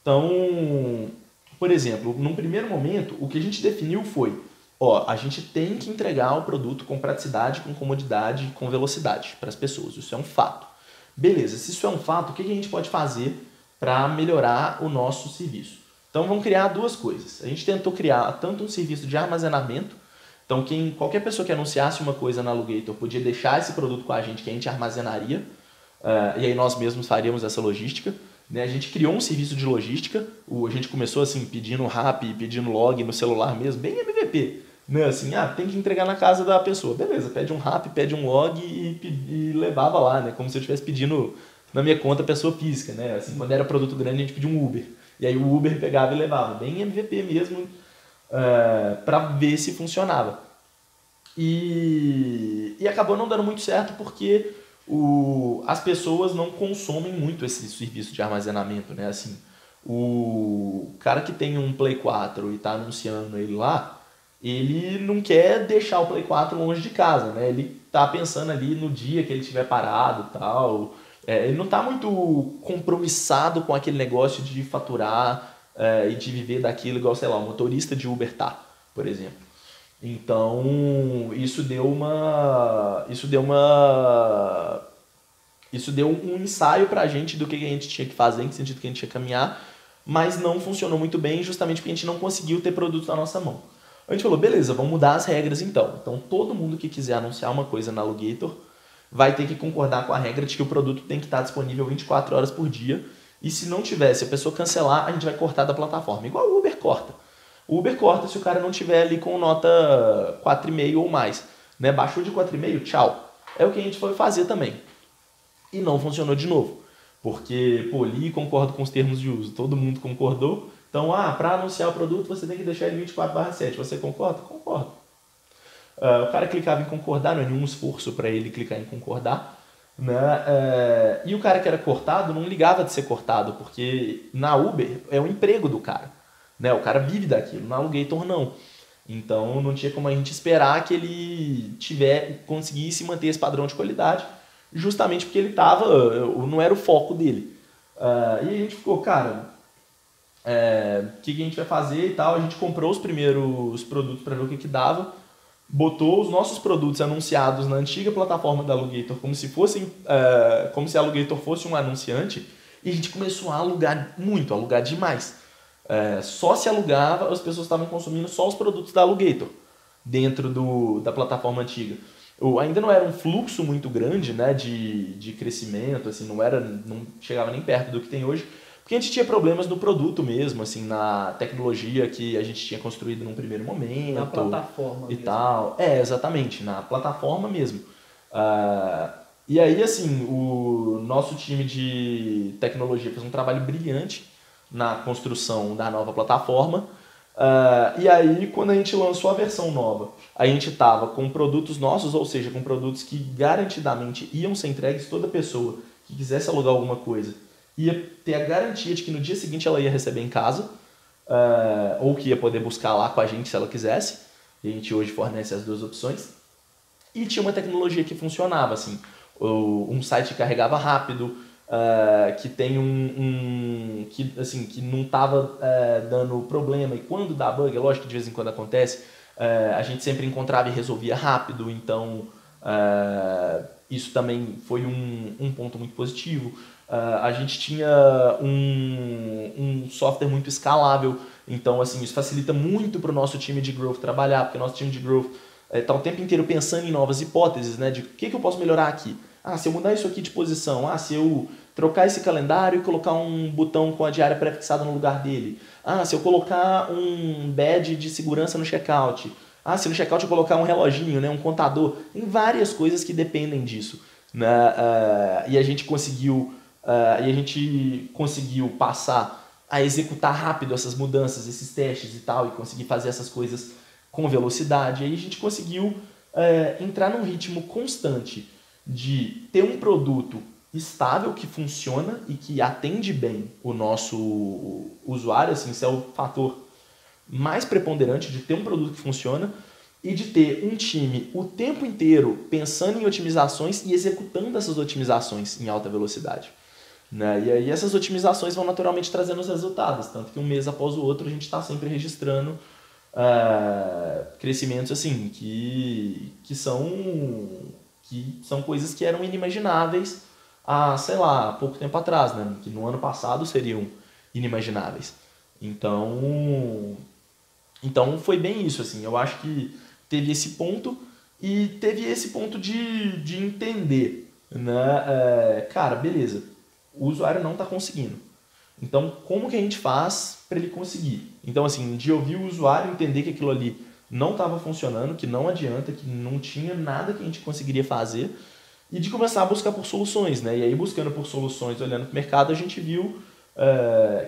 Então, por exemplo, num primeiro momento, o que a gente definiu foi, a gente tem que entregar o produto com praticidade, com comodidade, com velocidade para as pessoas. Isso é um fato. Beleza, se isso é um fato, o que a gente pode fazer para melhorar o nosso serviço? Então vamos criar duas coisas. A gente tentou criar tanto um serviço de armazenamento, então qualquer pessoa que anunciasse uma coisa na Alugator podia deixar esse produto com a gente armazenaria, e aí nós mesmos faríamos essa logística. Né? A gente criou um serviço de logística, a gente começou assim pedindo RAP, pedindo log no celular mesmo, bem MVP. Né? Assim, tem que entregar na casa da pessoa. Beleza, pede um RAP, pede um log e levava lá, né? Como se eu estivesse pedindo na minha conta pessoa física. Né? Assim, quando era produto grande a gente pedia um Uber. E aí o Uber pegava e levava, bem MVP mesmo, para ver se funcionava. E acabou não dando muito certo porque as pessoas não consomem muito esse serviço de armazenamento, né? Assim, o cara que tem um Play 4 e está anunciando ele lá, ele não quer deixar o Play 4 longe de casa, né? Ele tá pensando ali no dia que ele estiver parado e tal. Ele não está muito compromissado com aquele negócio de faturar e de viver daquilo igual, sei lá, o motorista de Uber tá, por exemplo. Então, isso deu um ensaio pra gente do que a gente tinha que fazer, em que sentido que a gente tinha que caminhar, mas não funcionou muito bem justamente porque a gente não conseguiu ter produto na nossa mão. A gente falou, beleza, vamos mudar as regras então. Então, todo mundo que quiser anunciar uma coisa na Alugator vai ter que concordar com a regra de que o produto tem que estar disponível 24 horas por dia, e se não tiver, se a pessoa cancelar, a gente vai cortar da plataforma, igual o Uber corta. O Uber corta se o cara não tiver ali com nota 4,5 ou mais. Né? Baixou de 4,5, tchau. É o que a gente foi fazer também. E não funcionou de novo. Porque, li, concordo com os termos de uso. Todo mundo concordou. Então, para anunciar o produto, você tem que deixar ele 24/7. Você concorda? Concordo. O cara clicava em concordar, não é nenhum esforço para ele clicar em concordar. Né? E o cara que era cortado não ligava de ser cortado, porque na Uber é o emprego do cara. Né? O cara vive daquilo, na Alugator não. Então não tinha como a gente esperar que ele conseguisse manter esse padrão de qualidade, justamente porque ele não era o foco dele. E a gente ficou, cara, o que a gente vai fazer e tal. A gente comprou os primeiros produtos para ver o que dava, botou os nossos produtos anunciados na antiga plataforma da Alugator como se a Alugator fosse um anunciante, e a gente começou a alugar muito, alugar demais. Só se alugava, as pessoas estavam consumindo só os produtos da Alugator dentro da plataforma antiga. Ainda não era um fluxo muito grande, né, de crescimento, assim, não chegava nem perto do que tem hoje, porque a gente tinha problemas no produto mesmo, assim, na tecnologia que a gente tinha construído num primeiro momento. Na plataforma e mesmo. Tal. Exatamente, na plataforma mesmo. E aí, assim, o nosso time de tecnologia fez um trabalho brilhante na construção da nova plataforma. E aí, quando a gente lançou a versão nova, a gente estava com produtos nossos, ou seja, com produtos que garantidamente iam ser entregues. Toda pessoa que quisesse alugar alguma coisa ia ter a garantia de que no dia seguinte ela ia receber em casa, ou que ia poder buscar lá com a gente se ela quisesse. E a gente hoje fornece as duas opções. E tinha uma tecnologia que funcionava, assim, um site que carregava rápido, que que não estava dando problema. E quando dá bug, é lógico que de vez em quando acontece, a gente sempre encontrava e resolvia rápido. Então, isso também foi um ponto muito positivo. A gente tinha um software muito escalável. Então, assim, isso facilita muito para o nosso time de growth trabalhar, porque o nosso time de growth está o tempo inteiro pensando em novas hipóteses, né? De o que eu posso melhorar aqui? Se eu mudar isso aqui de posição, se eu trocar esse calendário e colocar um botão com a diária pré-fixada no lugar dele. Se eu colocar um badge de segurança no checkout. Se no checkout eu colocar um reloginho, né? Um contador. Tem várias coisas que dependem disso, né? E a gente conseguiu passar a executar rápido essas mudanças, esses testes e tal, e conseguir fazer essas coisas com velocidade. E aí a gente conseguiu entrar num ritmo constante de ter um produto estável que funciona e que atende bem o nosso usuário, assim, isso é o fator mais preponderante de ter um produto que funciona e de ter um time o tempo inteiro pensando em otimizações e executando essas otimizações em alta velocidade. Né? E aí essas otimizações vão naturalmente trazendo os resultados, tanto que um mês após o outro a gente está sempre registrando crescimentos assim, que são coisas que eram inimagináveis há, sei lá, pouco tempo atrás, né? Que no ano passado seriam inimagináveis. Então foi bem isso, assim. Eu acho que teve esse ponto e teve esse ponto de entender, né? Cara, beleza, o usuário não está conseguindo. Então, como que a gente faz para ele conseguir? Então, assim, de ouvir o usuário entender que aquilo ali não estava funcionando, que não adianta, que não tinha nada que a gente conseguiria fazer, e de começar a buscar por soluções, né? E aí, buscando por soluções, olhando para o mercado, a gente viu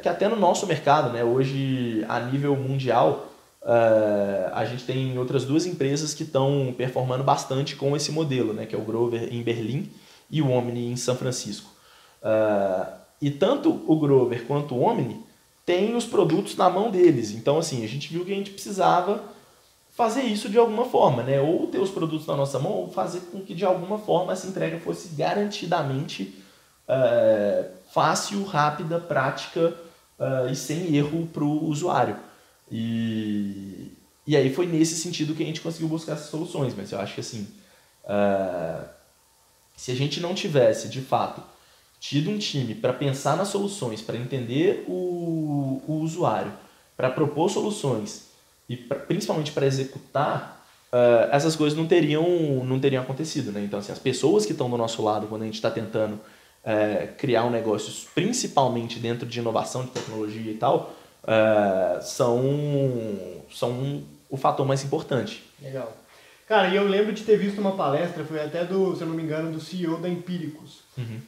que até no nosso mercado, né? Hoje, a nível mundial, a gente tem outras duas empresas que estão performando bastante com esse modelo, né? Que é o Grover em Berlim e o Omni em São Francisco. E tanto o Grover quanto o Omni têm os produtos na mão deles. Então, assim, a gente viu que a gente precisava fazer isso de alguma forma, né? Ou ter os produtos na nossa mão, ou fazer com que de alguma forma essa entrega fosse garantidamente fácil, rápida, prática e sem erro para o usuário. E aí foi nesse sentido que a gente conseguiu buscar essas soluções. Mas eu acho que assim, se a gente não tivesse, de fato, tido um time para pensar nas soluções, para entender o usuário, para propor soluções e principalmente para executar, essas coisas não teriam acontecido, né? Então, assim, as pessoas que estão do nosso lado quando a gente está tentando criar um negócio, principalmente dentro de inovação, de tecnologia e tal, são o fator mais importante. Legal. Cara, e eu lembro de ter visto uma palestra, foi até se eu não me engano, do CEO da Empíricos,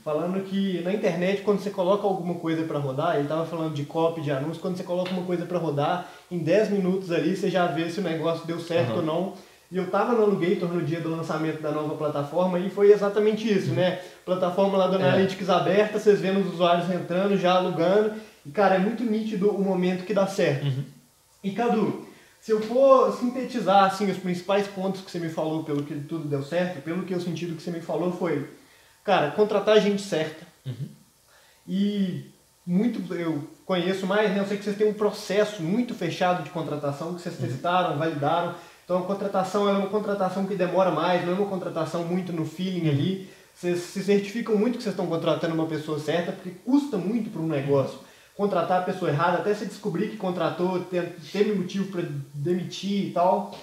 falando que na internet, quando você coloca alguma coisa para rodar, ele estava falando de copy, de anúncio, quando você coloca uma coisa para rodar, em 10 minutos ali você já vê se o negócio deu certo ou não. E eu estava no Alugator no dia do lançamento da nova plataforma e foi exatamente isso, né? Plataforma lá do Analytics aberta, vocês vendo os usuários entrando, já alugando, e cara, é muito nítido o momento que dá certo. E Cadu, se eu for sintetizar assim, os principais pontos que você me falou pelo que tudo deu certo, pelo que eu senti do que você me falou foi, cara, contratar a gente certa. E eu conheço mais, né? Eu sei que vocês têm um processo muito fechado de contratação, que vocês testaram, validaram. Então a contratação é uma contratação que demora mais, não é uma contratação muito no feeling ali. Vocês se certificam muito que vocês estão contratando uma pessoa certa, porque custa muito para um negócio contratar a pessoa errada, até se descobrir que contratou, teve motivo para demitir e tal.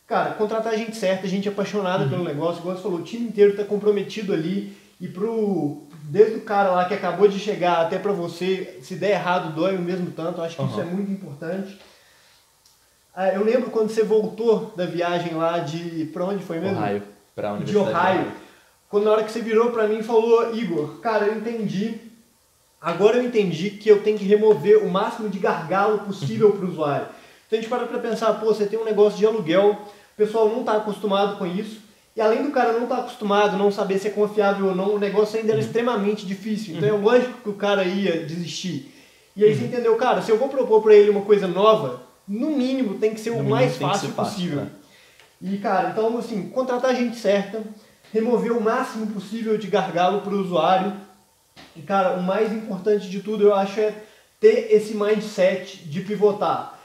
Cara, contratar a gente certa, a gente é apaixonada pelo negócio, igual você falou, o time inteiro está comprometido ali, e desde o cara lá que acabou de chegar até para você, se der errado, dói o mesmo tanto, eu acho que isso é muito importante. Eu lembro quando você voltou da viagem lá para onde foi mesmo? Ohio, para a De Universidade Ohio. Quando na hora que você virou para mim e falou, Igor, cara, agora eu entendi que eu tenho que remover o máximo de gargalo possível para o usuário. Então a gente para pensar, você tem um negócio de aluguel, o pessoal não está acostumado com isso, e além do cara não estar acostumado, não saber se é confiável ou não, o negócio ainda era extremamente difícil. Então é lógico que o cara ia desistir. E aí você entendeu, cara, se eu vou propor para ele uma coisa nova, no mínimo tem que ser o mais fácil possível. Né? E cara, então assim, contratar a gente certa, remover o máximo possível de gargalo para o usuário. E cara, o mais importante de tudo eu acho é ter esse mindset de pivotar.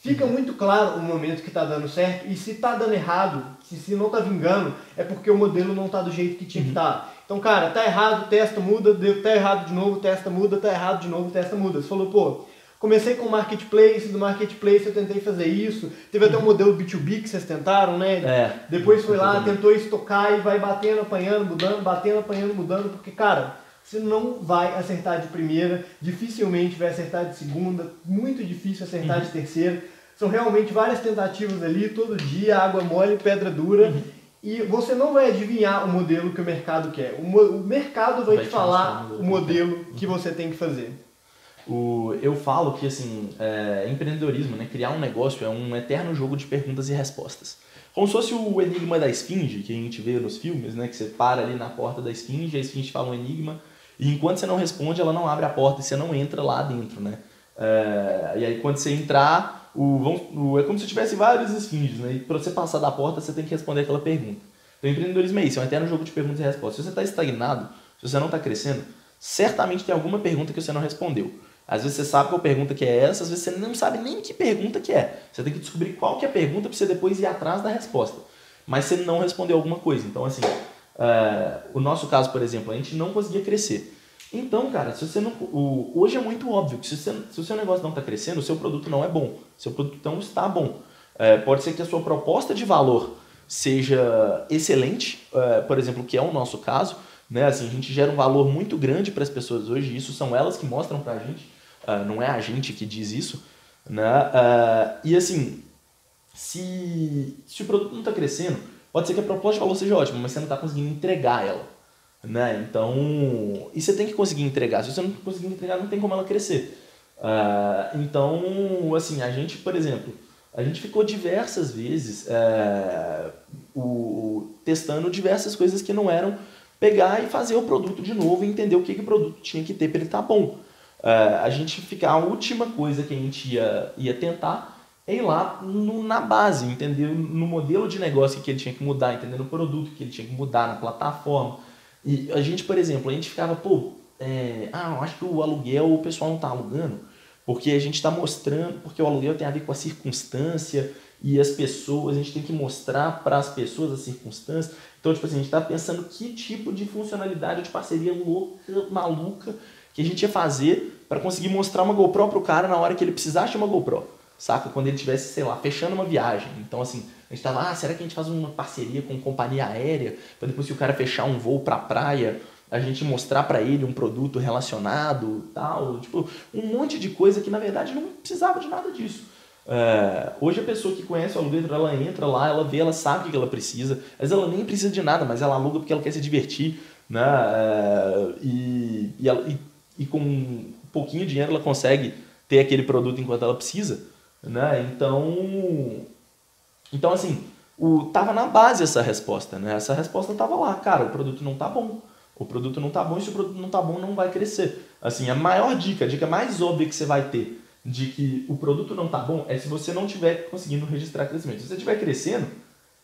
Fica muito claro o momento que está dando certo e se está dando errado, se não está vingando, é porque o modelo não está do jeito que tinha que estar. Então, cara, tá errado, testa, muda, tá errado de novo, testa, muda, tá errado de novo, testa, muda. Você falou, pô, comecei com o Marketplace, do Marketplace eu tentei fazer isso, teve até um modelo B2B que vocês tentaram, né? Depois foi lá, tentou estocar e vai batendo, apanhando, mudando, batendo, apanhando, mudando, porque, cara, você não vai acertar de primeira, dificilmente vai acertar de segunda, muito difícil acertar de terceira. São realmente várias tentativas ali, todo dia, água mole, pedra dura. E você não vai adivinhar o modelo que o mercado quer. O mercado vai te falar o modelo que você tem que fazer. Eu falo que assim, empreendedorismo, né, criar um negócio é um eterno jogo de perguntas e respostas. Como se fosse o enigma da esfinge, que a gente vê nos filmes, né, que você para ali na porta da esfinge, a esfinge fala um enigma, e enquanto você não responde, ela não abre a porta e você não entra lá dentro, né? E aí quando você entrar, é como se tivesse vários esfinges, né? E para você passar da porta, você tem que responder aquela pergunta. Então, empreendedorismo é isso, é um eterno jogo de perguntas e respostas. Se você está estagnado, se você não está crescendo, certamente tem alguma pergunta que você não respondeu. Às vezes você sabe qual pergunta que é essa, às vezes você não sabe nem que pergunta que é. Você tem que descobrir qual que é a pergunta para você depois ir atrás da resposta. Mas você não respondeu alguma coisa. Então, assim, o nosso caso, por exemplo, a gente não conseguia crescer. Então, cara, se você não, hoje é muito óbvio que se o seu negócio não está crescendo, o seu produto não é bom. O seu produto não está bom. Pode ser que a sua proposta de valor seja excelente, por exemplo, que é o nosso caso, né? Assim, a gente gera um valor muito grande para as pessoas hoje, e isso são elas que mostram para a gente, não é a gente que diz isso, né? E assim, se o produto não está crescendo, pode ser que a proposta de valor seja ótima, mas você não está conseguindo entregar ela, né? Então, e você tem que conseguir entregar. Se você não conseguir entregar, não tem como ela crescer. Então, assim, a gente, por exemplo, a gente ficou diversas vezes testando diversas coisas que não eram pegar e fazer o produto de novo e entender o que o produto tinha que ter para ele estar bom. A última coisa que a gente ia tentar é ir lá na base, entender no modelo de negócio que ele tinha que mudar, entender no produto que ele tinha que mudar, na plataforma. E a gente, por exemplo, a gente ficava, eu acho que o aluguel o pessoal não está alugando, porque a gente está mostrando, porque o aluguel tem a ver com a circunstância e as pessoas, a gente tem que mostrar para as pessoas a circunstância. Então, tipo assim, a gente está pensando que tipo de funcionalidade de parceria louca, maluca, que a gente ia fazer para conseguir mostrar uma GoPro pro cara na hora que ele precisasse de uma GoPro, saca? Quando ele estivesse, sei lá, fechando uma viagem. Então, assim, a gente tava, será que a gente faz uma parceria com companhia aérea para depois que o cara fechar um voo pra praia, a gente mostrar para ele um produto relacionado, tal, tipo, um monte de coisa que na verdade não precisava de nada disso. Hoje a pessoa que conhece o Alugator, ela entra lá, ela vê, ela sabe o que ela precisa, às vezes ela nem precisa de nada, mas ela aluga porque ela quer se divertir, né? E com um pouquinho de dinheiro ela consegue ter aquele produto enquanto ela precisa, né? Então assim, tava na base essa resposta, né? Essa resposta tava lá, cara, o produto não tá bom. O produto não tá bom, e se o produto não tá bom, não vai crescer. Assim, a maior dica, a dica mais óbvia que você vai ter de que o produto não tá bom é se você não estiver conseguindo registrar crescimento. Se você estiver crescendo,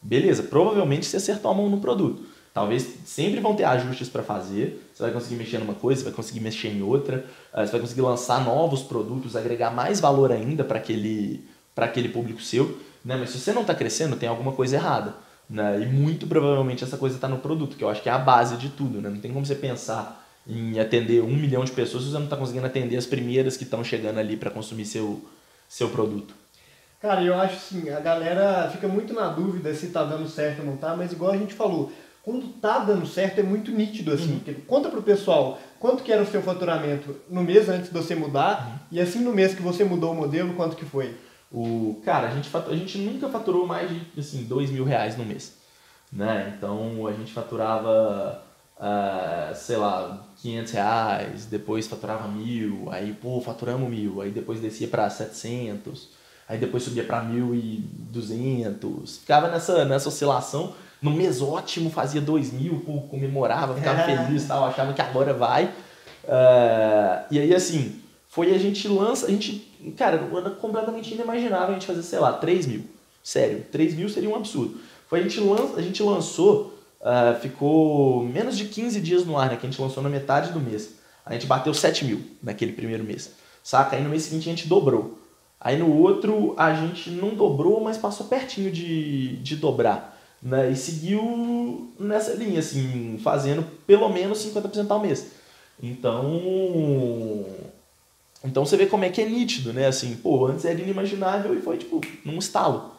beleza, provavelmente você acertou a mão no produto. Talvez sempre vão ter ajustes para fazer, você vai conseguir mexer numa coisa, você vai conseguir mexer em outra, você vai conseguir lançar novos produtos, agregar mais valor ainda para aquele público seu, né? Mas se você não está crescendo, tem alguma coisa errada, né? E muito provavelmente essa coisa está no produto, que eu acho que é a base de tudo, né? Não tem como você pensar em atender 1 milhão de pessoas se você não está conseguindo atender as primeiras que estão chegando ali para consumir seu produto. Cara, eu acho assim, a galera fica muito na dúvida se tá dando certo ou não tá, mas igual a gente falou, quando tá dando certo é muito nítido, assim. Conta pro pessoal quanto que era o seu faturamento no mês antes de você mudar, e assim no mês que você mudou o modelo, quanto que foi? Cara, a gente nunca faturou mais de assim, R$2.000 no mês, né? Então a gente faturava, sei lá, R$500, depois faturava 1.000, aí faturamos 1.000, aí depois descia para 700, aí depois subia para 1.200, ficava nessa oscilação. No mês ótimo fazia 2.000, comemorava, ficava feliz, tal, achava que agora vai. E aí assim, cara, era completamente inimaginável a gente fazer, sei lá, 3.000. Sério, 3.000 seria um absurdo. A gente lançou, ficou menos de 15 dias no ar, né? Que a gente lançou na metade do mês. A gente bateu 7.000 naquele primeiro mês. saca? Aí no mês seguinte a gente dobrou. Aí no outro a gente não dobrou, mas passou pertinho de dobrar, né? E seguiu nessa linha, assim, fazendo pelo menos 50% ao mês. Então você vê como é que é nítido, né? Assim, pô, antes era inimaginável e foi, tipo, num estalo,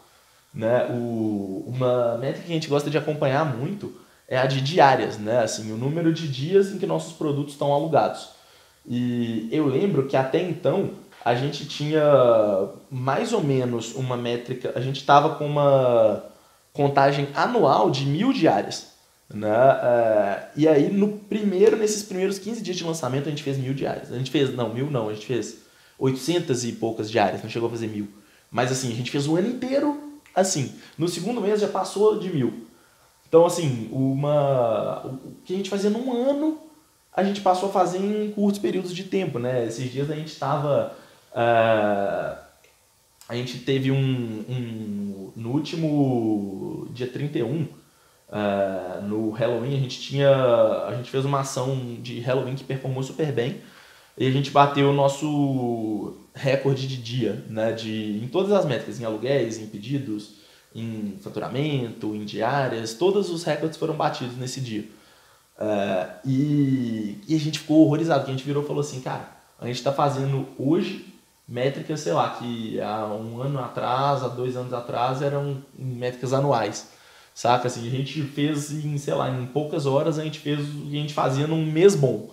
né? Uma métrica que a gente gosta de acompanhar muito é a de diárias, né? Assim, o número de dias em que nossos produtos estão alugados. E eu lembro que até então a gente tinha mais ou menos uma métrica, a gente estava com uma contagem anual de 1.000 diárias, né? E aí nesses primeiros 15 dias de lançamento a gente fez 1.000 diárias. A gente fez, não, 1.000 não, a gente fez 800 e poucas diárias, não chegou a fazer 1.000. Mas assim, a gente fez o ano inteiro assim. No segundo mês já passou de 1.000. Então assim, o que a gente fazia num ano, a gente passou a fazer em curtos períodos de tempo, né? Esses dias a gente estava... a gente teve no último dia 31, no Halloween, a gente fez uma ação de Halloween que performou super bem e a gente bateu o nosso recorde de dia, né, em todas as métricas, em aluguéis, em pedidos, em faturamento, em diárias, todos os recordes foram batidos nesse dia. E a gente ficou horrorizado, porque a gente virou e falou assim, cara, a gente está fazendo hoje métricas, sei lá, que há um ano atrás, há 2 anos atrás eram métricas anuais, saca? Assim, a gente fez em poucas horas, a gente fez o que a gente fazia num mês bom,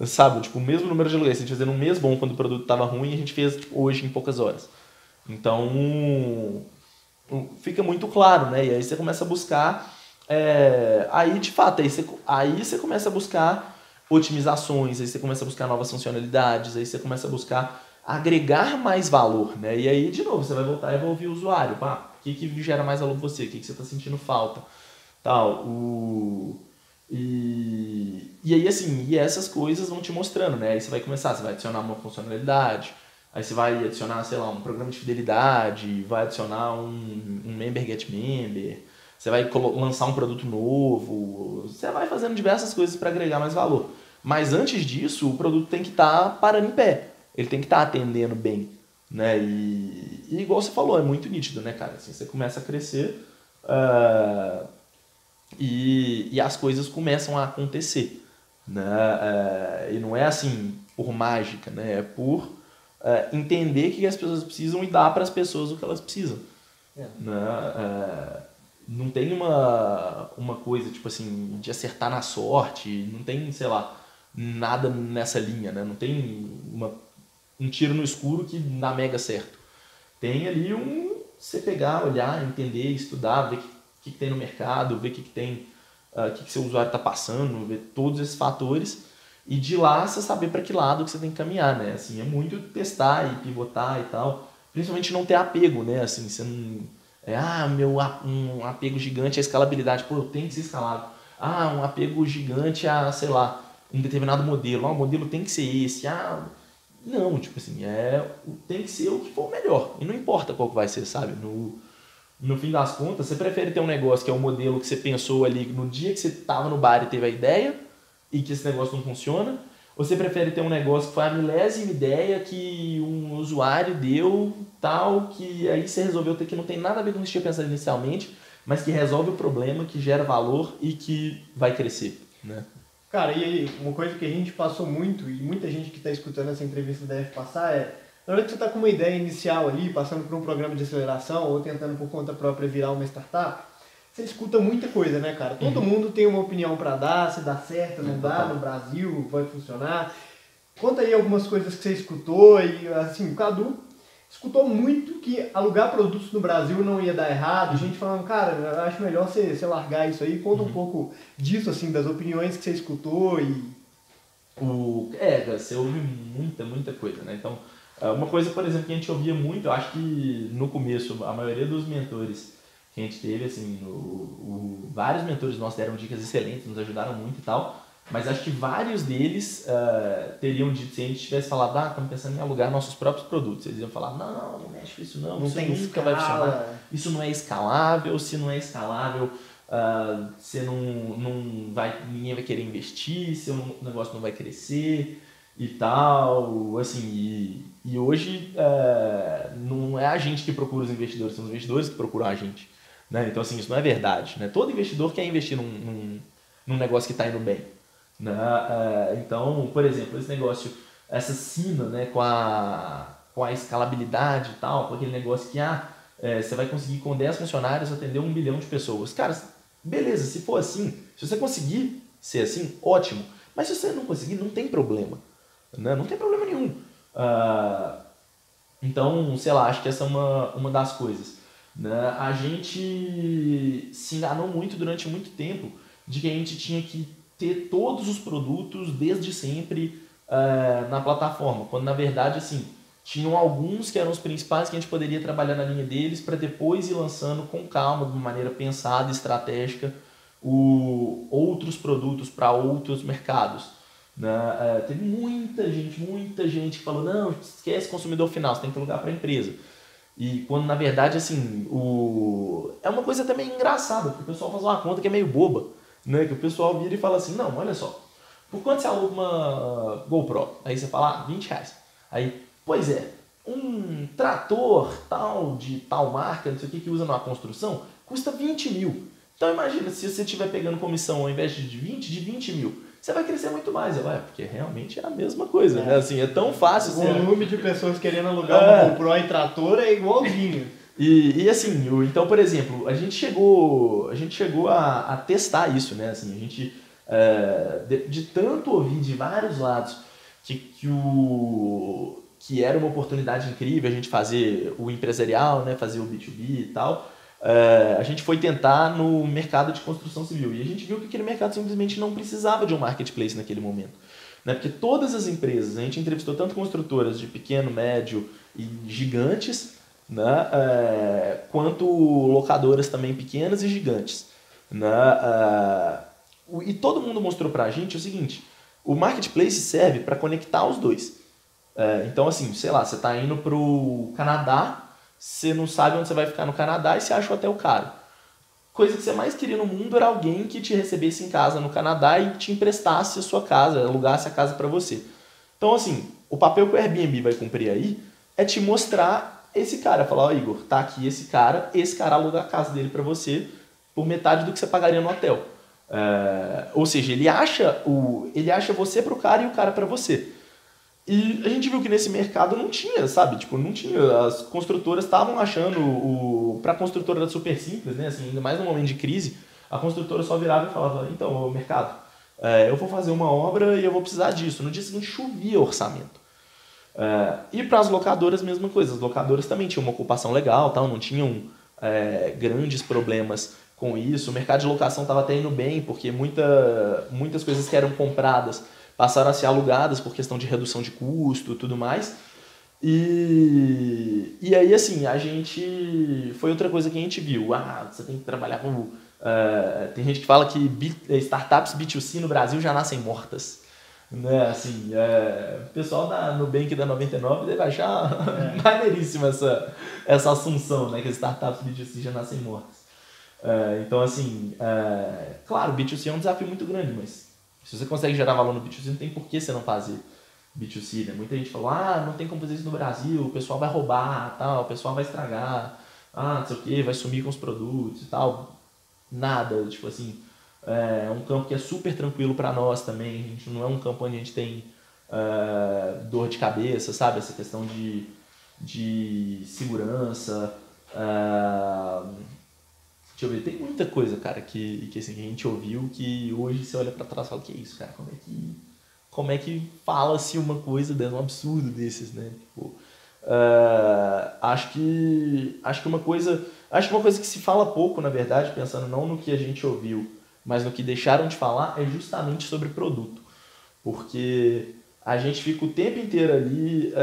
sabe? Tipo, o mesmo número de aluguéis, a gente fazia num mês bom quando o produto estava ruim, a gente fez tipo, hoje em poucas horas. Então, fica muito claro, né? E aí você começa a buscar, aí de fato, aí você começa a buscar otimizações, aí você começa a buscar novas funcionalidades, aí você começa a buscar agregar mais valor, né? E aí, de novo, você vai voltar e vai ouvir o usuário. Pá, o que gera mais valor pra você? O que você está sentindo falta? Tal. E aí, assim, e essas coisas vão te mostrando, né? Aí você vai adicionar uma funcionalidade, aí você vai adicionar, sei lá, um programa de fidelidade, vai adicionar um member get member, você vai lançar um produto novo, você vai fazendo diversas coisas para agregar mais valor. Mas antes disso, o produto tem que estar parando em pé. Ele tem que estar atendendo bem, né? E igual você falou, é muito nítido, né, cara? Assim, você começa a crescer e as coisas começam a acontecer, né? E não é assim por mágica, né? É por entender que as pessoas precisam e dar para as pessoas o que elas precisam. Né? Não tem uma coisa, tipo assim, de acertar na sorte, não tem, sei lá, nada nessa linha, né? Não tem um tiro no escuro que dá mega certo. Tem ali você pegar, olhar, entender, estudar, ver o que tem no mercado, ver o que tem, o que seu usuário está passando, ver todos esses fatores e de lá você saber para que lado que você tem que caminhar, né? Assim, é muito testar e pivotar e tal, principalmente não ter apego, né? Assim, você não um apego gigante à escalabilidade, pô, eu tenho que ser escalável. Um apego gigante a, sei lá, um determinado modelo, o modelo tem que ser esse, não, tipo assim, tem que ser o que for melhor. E não importa qual que vai ser, sabe? No fim das contas, você prefere ter um negócio que é um modelo que você pensou ali no dia que você estava no bar e teve a ideia e que esse negócio não funciona? Ou você prefere ter um negócio que foi a milésima ideia que um usuário deu, tal, que aí você resolveu ter que não tem nada a ver com o que você tinha pensado inicialmente, mas que resolve o problema, que gera valor e que vai crescer, né? Cara, e aí, uma coisa que a gente passou muito, e muita gente que está escutando essa entrevista deve passar na hora que você está com uma ideia inicial ali, passando por um programa de aceleração ou tentando por conta própria virar uma startup, você escuta muita coisa, né, cara? Todo mundo tem uma opinião para dar, se dá certo, não dá, no Brasil, vai funcionar. Conta aí algumas coisas que você escutou e, assim, o Cadu escutou muito que alugar produtos no Brasil não ia dar errado, gente falando, cara, eu acho melhor você largar isso aí. Conta um pouco disso, assim, das opiniões que você escutou e... Cara, você ouve muita coisa, né? Então, uma coisa, por exemplo, que a gente ouvia muito, eu acho que no começo, a maioria dos mentores que a gente teve, assim, vários mentores nossos deram dicas excelentes, nos ajudaram muito e tal, mas acho que vários deles teriam dito, se a gente tivesse falado, estamos pensando em alugar nossos próprios produtos, eles iam falar, não mexe com isso não isso tem nunca escala. vai funcionar, isso não é escalável, se não é escalável, você não vai, ninguém vai querer investir, seu negócio não vai crescer, e tal, assim, e hoje não é a gente que procura os investidores, são os investidores que procuram a gente, né? Então, assim, isso não é verdade, né? Todo investidor quer investir num negócio que está indo bem, né? Então, por exemplo, esse negócio, essa sina, né, com a escalabilidade e tal, com aquele negócio que você vai conseguir com 10 funcionários atender 1 bilhão de pessoas. Cara, beleza, se for assim, se você conseguir ser assim, ótimo. Mas se você não conseguir, não tem problema, né? Não tem problema nenhum. Então, sei lá, acho que essa é uma das coisas, né? A gente se enganou muito durante muito tempo de que a gente tinha que ter todos os produtos desde sempre na plataforma, quando na verdade, assim, tinham alguns que eram os principais que a gente poderia trabalhar na linha deles para depois ir lançando com calma, de uma maneira pensada, estratégica, outros produtos para outros mercados, né? Teve muita gente que falou, não, esquece consumidor final, você tem que ter lugar para a empresa. E quando na verdade, assim, é uma coisa também engraçada, porque o pessoal faz uma conta que é meio boba, né? Que o pessoal vira e fala assim, não, olha só, por quanto você aluga uma GoPro? Aí você fala, R$20. Aí, pois é, um trator tal, de tal marca, não sei o que usa numa construção, custa 20 mil. Então imagina, se você estiver pegando comissão ao invés de 20 mil, você vai crescer muito mais. Porque realmente é a mesma coisa, né? Assim, é tão fácil. O volume de pessoas querendo alugar uma GoPro e trator é igualzinho. E assim, então, por exemplo, a gente chegou a testar isso, né? Assim, a gente, de tanto ouvir de vários lados que era uma oportunidade incrível a gente fazer o empresarial, né? Fazer o B2B e tal, a gente foi tentar no mercado de construção civil. E a gente viu que aquele mercado simplesmente não precisava de um marketplace naquele momento, né? Porque todas as empresas, a gente entrevistou tanto construtoras de pequeno, médio e gigantes, né? Quanto locadoras também pequenas e gigantes, né? E todo mundo mostrou pra gente o seguinte, o marketplace serve para conectar os dois. Então, assim, sei lá, você está indo pro Canadá, você não sabe onde você vai ficar no Canadá e você acha o hotel caro. Coisa que você mais queria no mundo era alguém que te recebesse em casa no Canadá e te emprestasse a sua casa, alugasse a casa para você. Então, assim, o papel que o Airbnb vai cumprir aí é te mostrar esse cara. Falar, ó, Igor, tá aqui esse cara aluga a casa dele para você por metade do que você pagaria no hotel. Ou seja, ele acha você pro cara e o cara para você. E a gente viu que nesse mercado não tinha, sabe? Tipo, não tinha. As construtoras estavam achando pra construtora era super simples, né? Assim, ainda mais no momento de crise, a construtora só virava e falava, então, mercado, eu vou fazer uma obra e eu vou precisar disso. No dia seguinte chovia orçamento. E para as locadoras, mesma coisa. As locadoras também tinham uma ocupação legal, tal, não tinham grandes problemas com isso. O mercado de locação estava até indo bem, porque muitas coisas que eram compradas passaram a ser alugadas por questão de redução de custo e tudo mais. E aí, assim, a gente... Foi outra coisa que a gente viu. Você tem que trabalhar com... tem gente que fala que startups B2C no Brasil já nascem mortas. Né? Assim, o pessoal da Nubank da 99 deve achar maneiríssima essa assunção, né? Que as startups B2C já nascem mortas. Então, assim, claro, B2C é um desafio muito grande, mas se você consegue gerar valor no B2C, não tem por que você não fazer B2C, né? Muita gente fala, não tem como fazer isso no Brasil, o pessoal vai roubar, tal, o pessoal vai estragar, não sei o que, vai sumir com os produtos e tal. Nada, tipo assim, é um campo que é super tranquilo para nós também, a gente não é um campo onde a gente tem dor de cabeça, sabe? Essa questão de segurança. Deixa eu ver, tem muita coisa, cara, que assim, a gente ouviu que hoje você olha pra trás e fala, que é isso, cara, como é que fala-se uma coisa desse, um absurdo desses, né? Tipo, acho que uma coisa que se fala pouco, na verdade, pensando não no que a gente ouviu, mas no que deixaram de falar, é justamente sobre produto. Porque a gente fica o tempo inteiro ali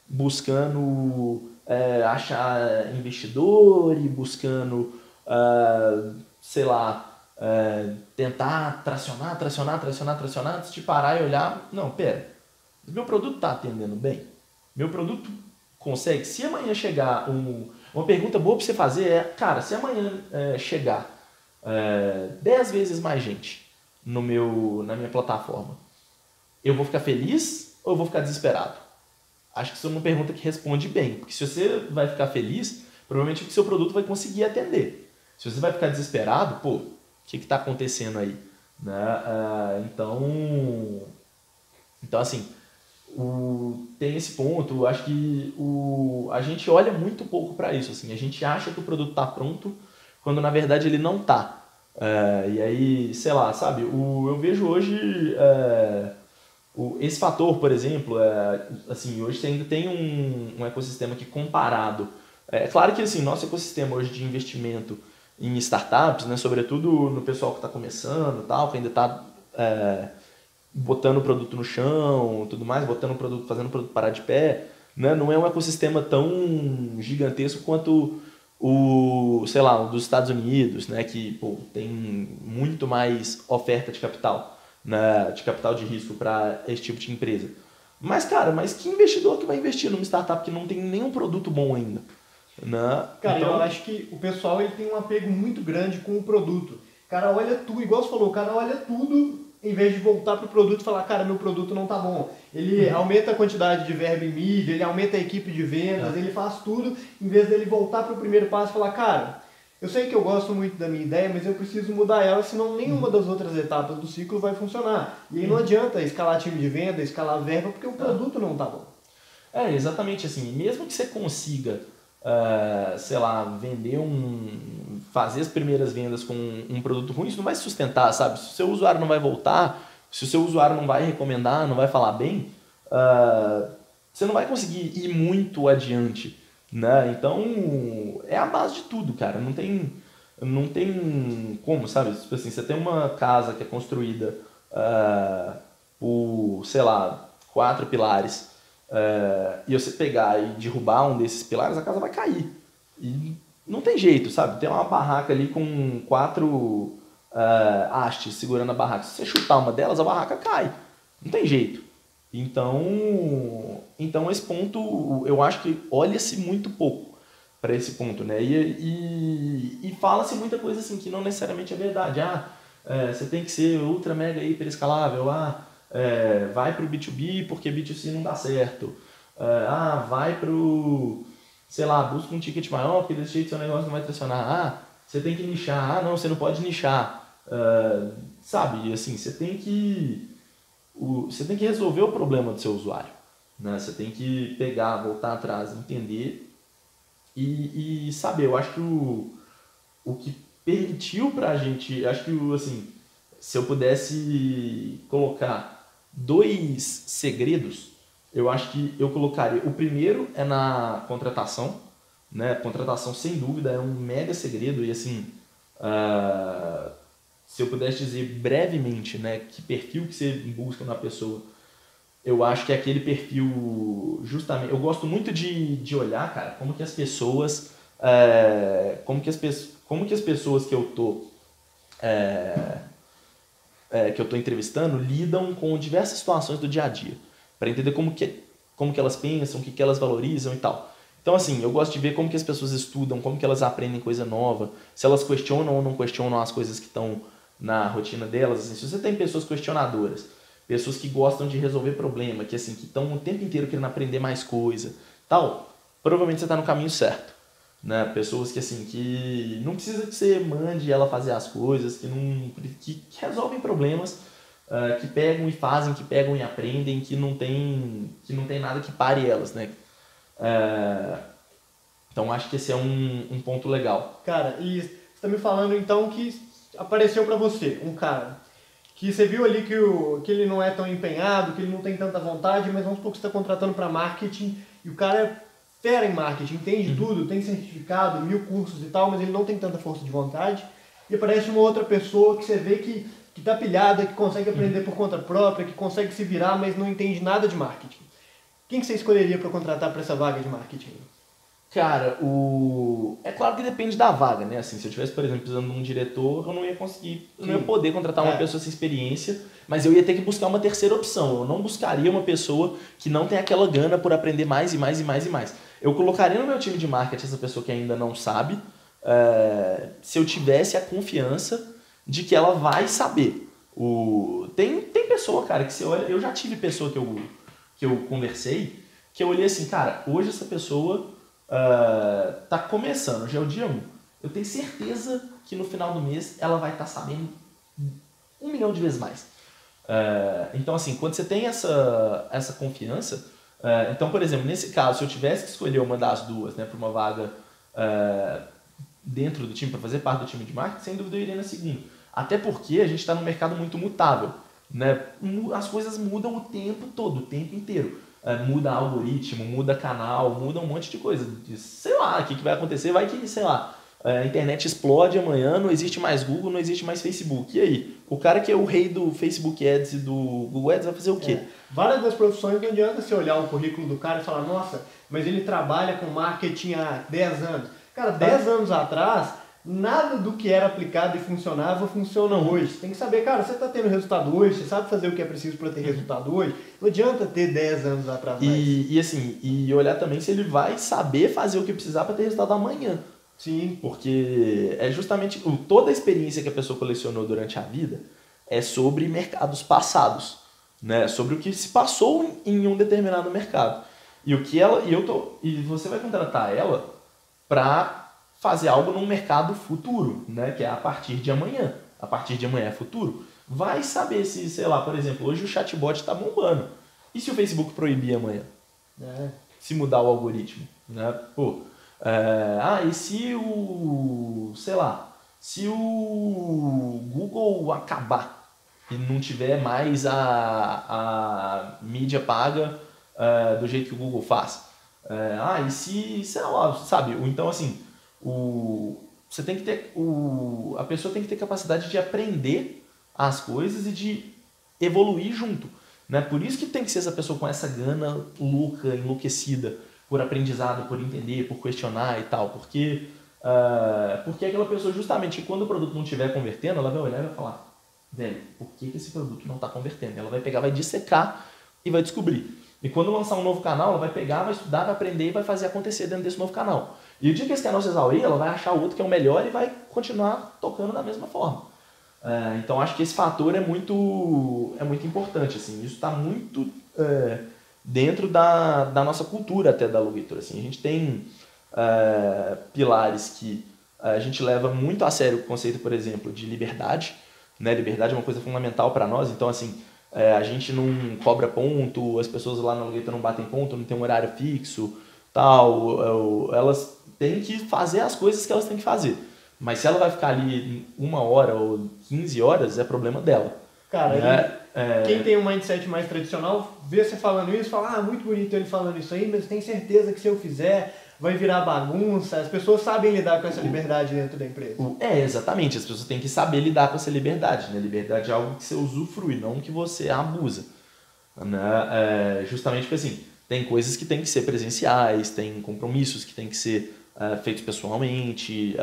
buscando achar investidor e buscando, sei lá, tentar tracionar, antes de parar e olhar, não, pera, meu produto está atendendo bem? Meu produto consegue? Se amanhã chegar uma pergunta boa para você fazer cara, se amanhã chegar 10 vezes mais gente na minha plataforma, eu vou ficar feliz ou eu vou ficar desesperado? Acho que isso é uma pergunta que responde bem. Porque se você vai ficar feliz, provavelmente o seu produto vai conseguir atender. Se você vai ficar desesperado, pô, o que está acontecendo aí? Né? Então, assim, tem esse ponto. Acho que a gente olha muito pouco para isso. Assim, a gente acha que o produto está pronto quando, na verdade, ele não está. E aí, sei lá, sabe? Eu vejo hoje... esse fator, por exemplo, assim, hoje você ainda tem um ecossistema que comparado. É claro que assim, nosso ecossistema hoje de investimento em startups, né, sobretudo no pessoal que está começando, tal, que ainda está botando o produto no chão, tudo mais, botando o produto, fazendo o produto parar de pé, né, não é um ecossistema tão gigantesco quanto sei lá, o dos Estados Unidos, né, que pô, tem muito mais oferta de capital. Né, de capital de risco para esse tipo de empresa. Mas, cara, que investidor que vai investir numa startup que não tem nenhum produto bom ainda? Né? Cara, então... eu acho que o pessoal ele tem um apego muito grande com o produto. O cara olha tudo, igual você falou, o cara olha tudo em vez de voltar pro produto e falar, cara, meu produto não tá bom. Ele aumenta a quantidade de verba em mídia, ele aumenta a equipe de vendas, ele faz tudo, em vez dele voltar pro primeiro passo e falar, cara, eu sei que eu gosto muito da minha ideia, mas eu preciso mudar ela, senão nenhuma das outras etapas do ciclo vai funcionar. E aí não adianta escalar time de venda, escalar verba, porque o produto não tá bom. Exatamente assim. Mesmo que você consiga, sei lá, fazer as primeiras vendas com um produto ruim, isso não vai se sustentar, sabe? Se o seu usuário não vai voltar, se o seu usuário não vai recomendar, não vai falar bem, você não vai conseguir ir muito adiante. Né? Então, é a base de tudo, cara. Não tem como, sabe? Tipo assim, você tem uma casa que é construída por, sei lá, 4 pilares e você pegar e derrubar um desses pilares, a casa vai cair. E não tem jeito, sabe? Tem uma barraca ali com 4 hastes segurando a barraca. Se você chutar uma delas, a barraca cai. Não tem jeito. Então esse ponto, eu acho que olha-se muito pouco para esse ponto, né? E fala-se muita coisa assim que não necessariamente é verdade. Você tem que ser ultra, mega, hiper escalável. Vai para o B2B porque B2C não dá certo. Vai para o, sei lá, busca um ticket maior porque desse jeito seu negócio não vai tracionar. Você tem que nichar. Não, você não pode nichar. Sabe, assim, você tem que resolver o problema do seu usuário. Né? Você tem que pegar, voltar atrás, entender e saber. Eu acho que o que permitiu pra gente... Acho que, assim, se eu pudesse colocar 2 segredos, eu acho que eu colocaria... O primeiro é na contratação. Né? Contratação, sem dúvida, é um mega segredo. E, assim... se eu pudesse dizer brevemente, né, que perfil que você busca na pessoa, eu acho que é aquele perfil justamente... Eu gosto muito de olhar, cara, como que as pessoas que eu tô entrevistando lidam com diversas situações do dia a dia, para entender como que elas pensam, o que elas valorizam e tal. Então, assim, eu gosto de ver como que as pessoas estudam, como que elas aprendem coisa nova, se elas questionam ou não questionam as coisas que estão na rotina delas. Assim, se você tem pessoas questionadoras, pessoas que gostam de resolver problema, que assim, que estão o tempo inteiro querendo aprender mais coisa, tal, provavelmente você está no caminho certo. Né? Pessoas que assim, que não precisa que você mande ela fazer as coisas, que resolvem problemas, que pegam e fazem, que pegam e aprendem, que não tem nada que pare elas, né? Então acho que esse é um ponto legal. Cara, e você está me falando então que apareceu para você um cara que você viu ali que ele não é tão empenhado, que ele não tem tanta vontade, mas vamos supor que você está contratando para marketing e o cara é fera em marketing, entende tudo, tem certificado, 1000 cursos e tal, mas ele não tem tanta força de vontade. E aparece uma outra pessoa que você vê que tá pilhada, que consegue aprender por conta própria, que consegue se virar, mas não entende nada de marketing. Quem que você escolheria para contratar para essa vaga de marketing? Cara, é claro que depende da vaga, né? Assim, se eu tivesse, por exemplo, precisando de um diretor, eu não ia conseguir, eu não ia poder contratar uma pessoa sem experiência, mas eu ia ter que buscar uma terceira opção. Eu não buscaria uma pessoa que não tem aquela gana por aprender mais e mais e mais e mais. Eu colocaria no meu time de marketing essa pessoa que ainda não sabe, se eu tivesse a confiança de que ela vai saber. Tem pessoa, cara, que você olha... Eu já tive pessoa que eu conversei, que eu olhei assim, cara, hoje essa pessoa tá começando, já é o dia 1. Eu tenho certeza que no final do mês ela vai estar sabendo 1 milhão de vezes mais. Então, assim, quando você tem essa confiança... então, por exemplo, nesse caso, se eu tivesse que escolher uma das duas, né, para uma vaga dentro do time, para fazer parte do time de marketing, sem dúvida eu iria na segunda. Até porque a gente está num mercado muito mutável, né? As coisas mudam o tempo todo, o tempo inteiro. Muda algoritmo, muda canal, muda um monte de coisa. Sei lá, o que vai acontecer, vai que, sei lá, a internet explode amanhã, não existe mais Google, não existe mais Facebook. E aí? O cara que é o rei do Facebook Ads e do Google Ads vai fazer o quê? Várias das profissões não adianta você olhar o currículo do cara e falar, nossa, mas ele trabalha com marketing há 10 anos. Cara, 10 anos atrás, nada do que era aplicado e funcionava funciona hoje. Você tem que saber, cara, você está tendo resultado hoje, você sabe fazer o que é preciso para ter resultado hoje. Não adianta ter 10 anos atrás mais. E olhar também se ele vai saber fazer o que precisar para ter resultado amanhã. Sim. Porque é justamente toda a experiência que a pessoa colecionou durante a vida é sobre mercados passados, né? Sobre o que se passou em um determinado mercado. E você vai contratar ela para fazer algo num mercado futuro, né? Que é a partir de amanhã. A partir de amanhã é futuro. Vai saber se, sei lá, por exemplo, hoje o chatbot está bombando. E se o Facebook proibir amanhã? Se mudar o algoritmo, né? E se se o Google acabar e não tiver mais a mídia paga do jeito que o Google faz? E se, sei lá, sabe? Então, assim, você tem que ter, a pessoa tem que ter capacidade de aprender as coisas e de evoluir junto, né? Por isso que tem que ser essa pessoa com essa gana louca, enlouquecida, por aprendizado, por entender, por questionar e tal, porque aquela pessoa justamente, quando o produto não estiver convertendo, ela vai olhar e vai falar, velho, por que esse produto não está convertendo? Ela vai pegar, vai dissecar e vai descobrir. E quando lançar um novo canal, ela vai pegar, vai estudar, vai aprender e vai fazer acontecer dentro desse novo canal. E o dia que esse canal se exaurir, ela vai achar outro que é o melhor e vai continuar tocando da mesma forma. Então acho que esse fator é muito importante, assim, isso está muito dentro da nossa cultura até da Alugator, assim. A gente tem pilares que a gente leva muito a sério o conceito, por exemplo, de liberdade, né? Liberdade é uma coisa fundamental para nós, então assim, a gente não cobra ponto, as pessoas lá na Alugator não batem ponto, não tem um horário fixo, tal, elas têm que fazer as coisas que elas têm que fazer. Mas se ela vai ficar ali 1 hora ou 15 horas, é problema dela. Cara, quem tem um mindset mais tradicional, vê você falando isso, fala, muito bonito ele falando isso aí, mas tem certeza que se eu fizer, vai virar bagunça. As pessoas sabem lidar com essa liberdade dentro da empresa. Exatamente. As pessoas têm que saber lidar com essa liberdade, né? Liberdade é algo que você usufrui, não que você abusa. Né? Justamente porque, assim, tem coisas que tem que ser presenciais, tem compromissos que tem que ser feitos pessoalmente,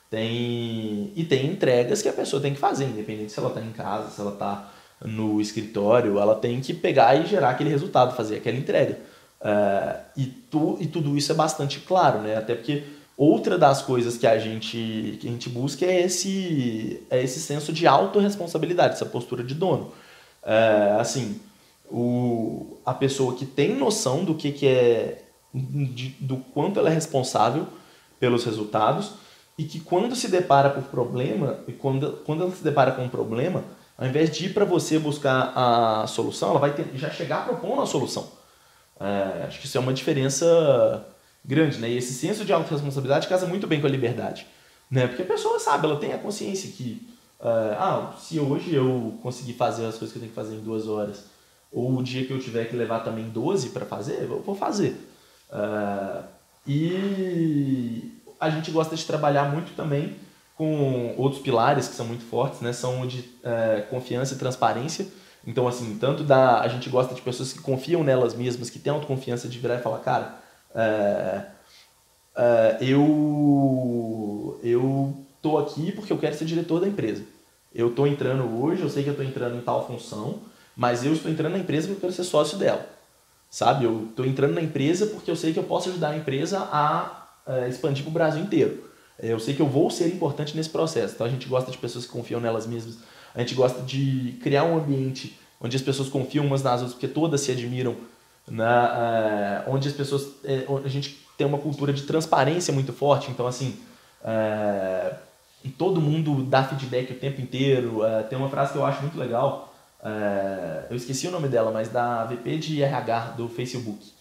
tem entregas que a pessoa tem que fazer, independente se ela está em casa, se ela está no escritório, ela tem que pegar e gerar aquele resultado, fazer aquela entrega. E tudo isso é bastante claro, né? Até porque outra das coisas que a gente busca é esse senso de autorresponsabilidade, essa postura de dono. Assim, a pessoa que tem noção do que é, do quanto ela é responsável pelos resultados, e que quando se depara por problema, e quando ela se depara com um problema, ao invés de ir para você buscar a solução, ela vai já chegar propondo a solução. Acho que isso é uma diferença grande, né? E esse senso de autorresponsabilidade casa muito bem com a liberdade, né? Porque a pessoa sabe, ela tem a consciência que se hoje eu conseguir fazer as coisas que eu tenho que fazer em 2 horas, ou o dia que eu tiver que levar também 12 para fazer, eu vou fazer. E a gente gosta de trabalhar muito também com outros pilares que são muito fortes, né? São o de confiança e transparência. Então, assim, a gente gosta de pessoas que confiam nelas mesmas, que têm autoconfiança de virar e falar, cara, eu tô aqui porque eu quero ser diretor da empresa. Eu tô entrando hoje, eu sei que eu tô entrando em tal função, mas eu estou entrando na empresa porque eu quero ser sócio dela. Sabe? Eu tô entrando na empresa porque eu sei que eu posso ajudar a empresa a expandir para o Brasil inteiro. Eu sei que eu vou ser importante nesse processo. Então a gente gosta de pessoas que confiam nelas mesmas, A gente gosta de criar um ambiente onde as pessoas confiam umas nas outras, porque todas se admiram, né? Onde as pessoas... onde a gente tem uma cultura de transparência muito forte, então assim... todo mundo dá feedback o tempo inteiro. Tem uma frase que eu acho muito legal, eu esqueci o nome dela, mas da VP de RH do Facebook,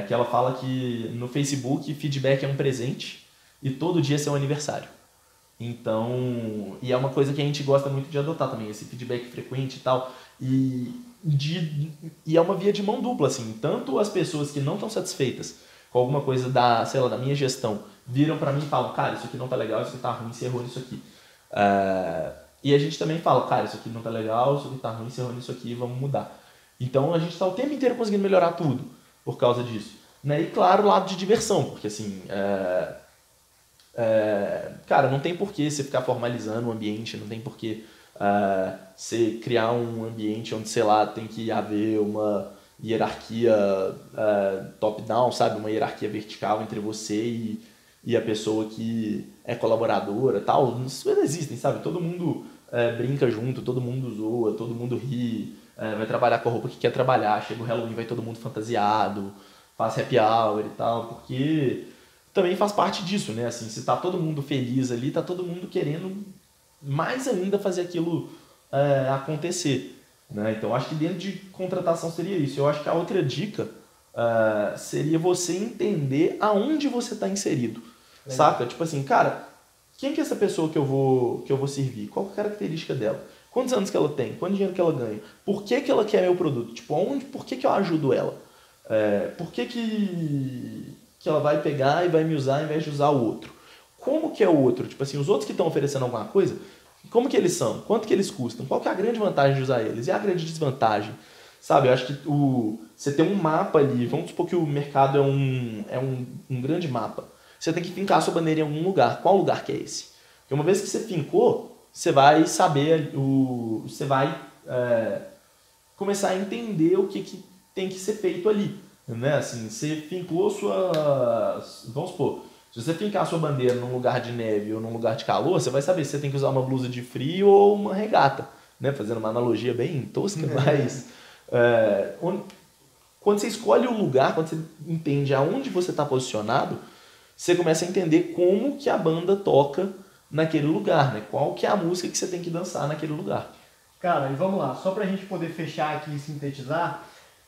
que ela fala que no Facebook feedback é um presente e todo dia é seu aniversário. Então, e é uma coisa que a gente gosta muito de adotar também, esse feedback frequente e tal, e é uma via de mão dupla, assim, tanto as pessoas que não estão satisfeitas com alguma coisa sei lá, da minha gestão, viram pra mim e falam, cara, isso aqui não tá legal, isso aqui tá ruim, você errou nisso aqui. E a gente também fala, cara, isso aqui não tá legal, isso aqui tá ruim, você errou nisso aqui, vamos mudar. Então a gente tá o tempo inteiro conseguindo melhorar tudo por causa disso. Né? E claro, o lado de diversão, porque assim, cara, não tem porquê você ficar formalizando o ambiente, não tem porquê você criar um ambiente onde, sei lá, tem que haver uma hierarquia top-down, sabe? Uma hierarquia vertical entre você e a pessoa que é colaboradora, tal. Isso não existem, sabe? Todo mundo brinca junto, todo mundo zoa, todo mundo ri, vai trabalhar com a roupa que quer trabalhar, chega o Halloween, vai todo mundo fantasiado, faz happy hour e tal, porque também faz parte disso, né? Assim, se tá todo mundo feliz ali, tá todo mundo querendo mais ainda fazer aquilo acontecer. Né? Então, acho que dentro de contratação seria isso. Eu acho que a outra dica seria você entender aonde você está inserido. Legal. Saca? Tipo assim, cara, quem que é essa pessoa que eu vou servir? Qual é a característica dela? Quantos anos que ela tem? Quanto dinheiro que ela ganha? Por que ela quer meu produto? Tipo, por que eu ajudo ela? Por que ela vai pegar e vai me usar ao invés de usar o outro? Como que é o outro? Tipo assim, os outros que estão oferecendo alguma coisa, como que eles são? Quanto que eles custam? Qual que é a grande vantagem de usar eles? E a grande desvantagem? Sabe, eu acho que você tem um mapa ali, vamos supor que o mercado é um grande mapa. Você tem que fincar a sua bandeira em algum lugar. Qual lugar que é esse? Porque uma vez que você fincou, você vai saber, você vai começar a entender o que tem que ser feito ali. Né? Assim, você fincou vamos supor, se você fincar a sua bandeira num lugar de neve ou num lugar de calor, você vai saber se você tem que usar uma blusa de frio ou uma regata. Né? Fazendo uma analogia bem tosca, mas... quando você escolhe o lugar, quando você entende aonde você está posicionado, você começa a entender como que a banda toca naquele lugar, né? Qual que é a música que você tem que dançar naquele lugar. Cara, e vamos lá, só pra gente poder fechar aqui e sintetizar,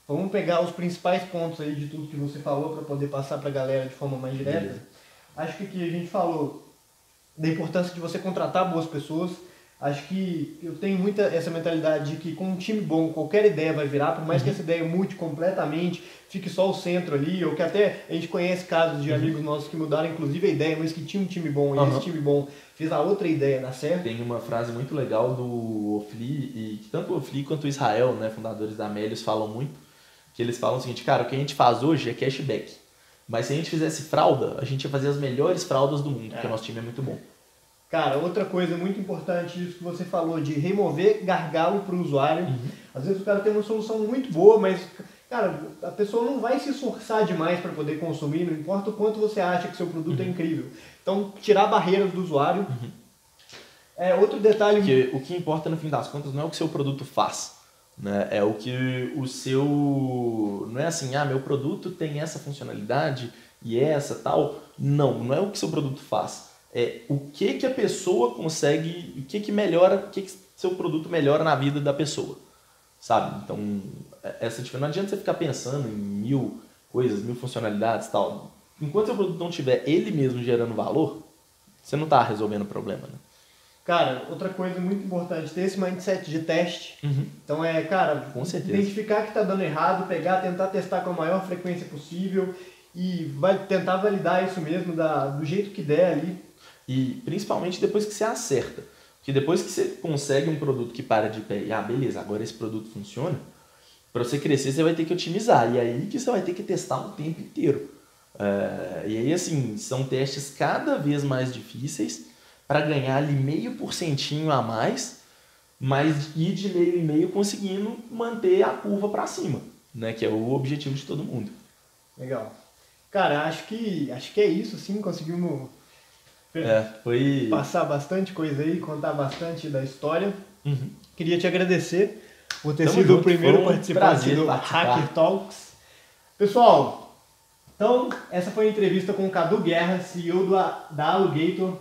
vamos pegar os principais pontos aí de tudo que você falou para poder passar pra galera de forma mais direta. Beleza. Acho que aqui a gente falou da importância de você contratar boas pessoas. Acho que eu tenho muita essa mentalidade de que com um time bom qualquer ideia vai virar, por mais que essa ideia mude completamente, fique só o centro ali, ou que até a gente conhece casos de amigos nossos que mudaram inclusive a ideia, mas que tinha um time bom e esse time bom fez a outra ideia dar certo. Tem uma frase muito legal do Ofli, e que tanto o Ofli quanto o Israel, né, fundadores da Melius, falam muito, que eles falam o seguinte, cara, o que a gente faz hoje é cashback, mas se a gente fizesse fralda, a gente ia fazer as melhores fraldas do mundo, porque o nosso time é muito bom. Cara, outra coisa muito importante, isso que você falou, de remover gargalo para o usuário. Às vezes o cara tem uma solução muito boa, mas, cara, a pessoa não vai se esforçar demais para poder consumir, não importa o quanto você acha que seu produto é incrível. Então, tirar barreiras do usuário. Outro detalhe... Porque o que importa, no fim das contas, não é o que seu produto faz. Né? É o que o seu... Não é assim, meu produto tem essa funcionalidade e essa tal. Não é o que seu produto faz. É o que a pessoa consegue, o que melhora, o que seu produto melhora na vida da pessoa, sabe? Então, não adianta você ficar pensando em 1000 coisas, 1000 funcionalidades e tal. Enquanto seu produto não tiver ele mesmo gerando valor, você não está resolvendo o problema, né? Cara, outra coisa muito importante, ter esse mindset de teste. Então cara, com certeza, identificar que está dando errado, tentar testar com a maior frequência possível e vai tentar validar isso mesmo do jeito que der ali. E principalmente depois que você acerta. Porque depois que você consegue um produto que para de pé, beleza, agora esse produto funciona, para você crescer você vai ter que otimizar. E aí que você vai ter que testar o tempo inteiro. E aí assim, são testes cada vez mais difíceis para ganhar ali 0,5% a mais, mas ir de 0,5% conseguindo manter a curva para cima, né? Que é o objetivo de todo mundo. Legal. Cara, acho que é isso, sim, conseguimos... foi passar bastante coisa aí, contar bastante da história. Queria te agradecer por ter Tamo sido junto, o primeiro foi um participante prazer do participar. Hacker Talks. Pessoal, então essa foi a entrevista com o Cadu Guerra, CEO da Alugator.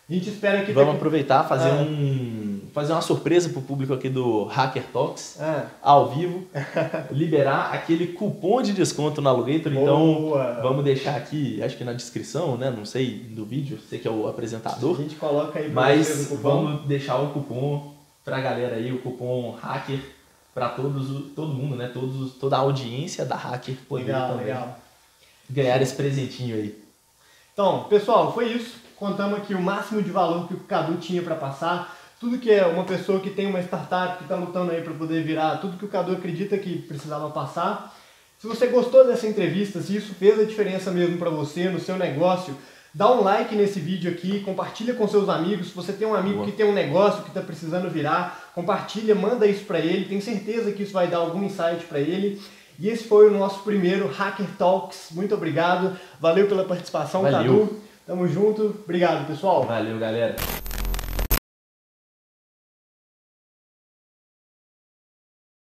A gente espera que... Vamos aproveitar, fazer uma surpresa pro público aqui do Hacker Talks, ao vivo, liberar aquele cupom de desconto no Alugator. Então, vamos deixar aqui, acho que na descrição, né? Não sei, do vídeo, você que é o apresentador. A gente coloca aí pra mas vocês o cupom. vamos deixar o cupom pra galera aí, o cupom Hacker, pra todo mundo, né? Toda a audiência da Hacker poder também ganhar esse presentinho aí. Então, pessoal, foi isso. Contamos aqui o máximo de valor que o Cadu tinha para passar. Tudo que é uma pessoa que tem uma startup, que está lutando aí para poder virar, tudo que o Cadu acredita que precisava passar. Se você gostou dessa entrevista, se isso fez a diferença mesmo para você, no seu negócio, dá um like nesse vídeo aqui, compartilha com seus amigos. Se você tem um amigo que tem um negócio que está precisando virar, compartilha, manda isso para ele. Tenho certeza que isso vai dar algum insight para ele. E esse foi o nosso primeiro Hacker Talks. Muito obrigado. Valeu pela participação, Cadu. Tamo junto. Obrigado, pessoal. Valeu, galera.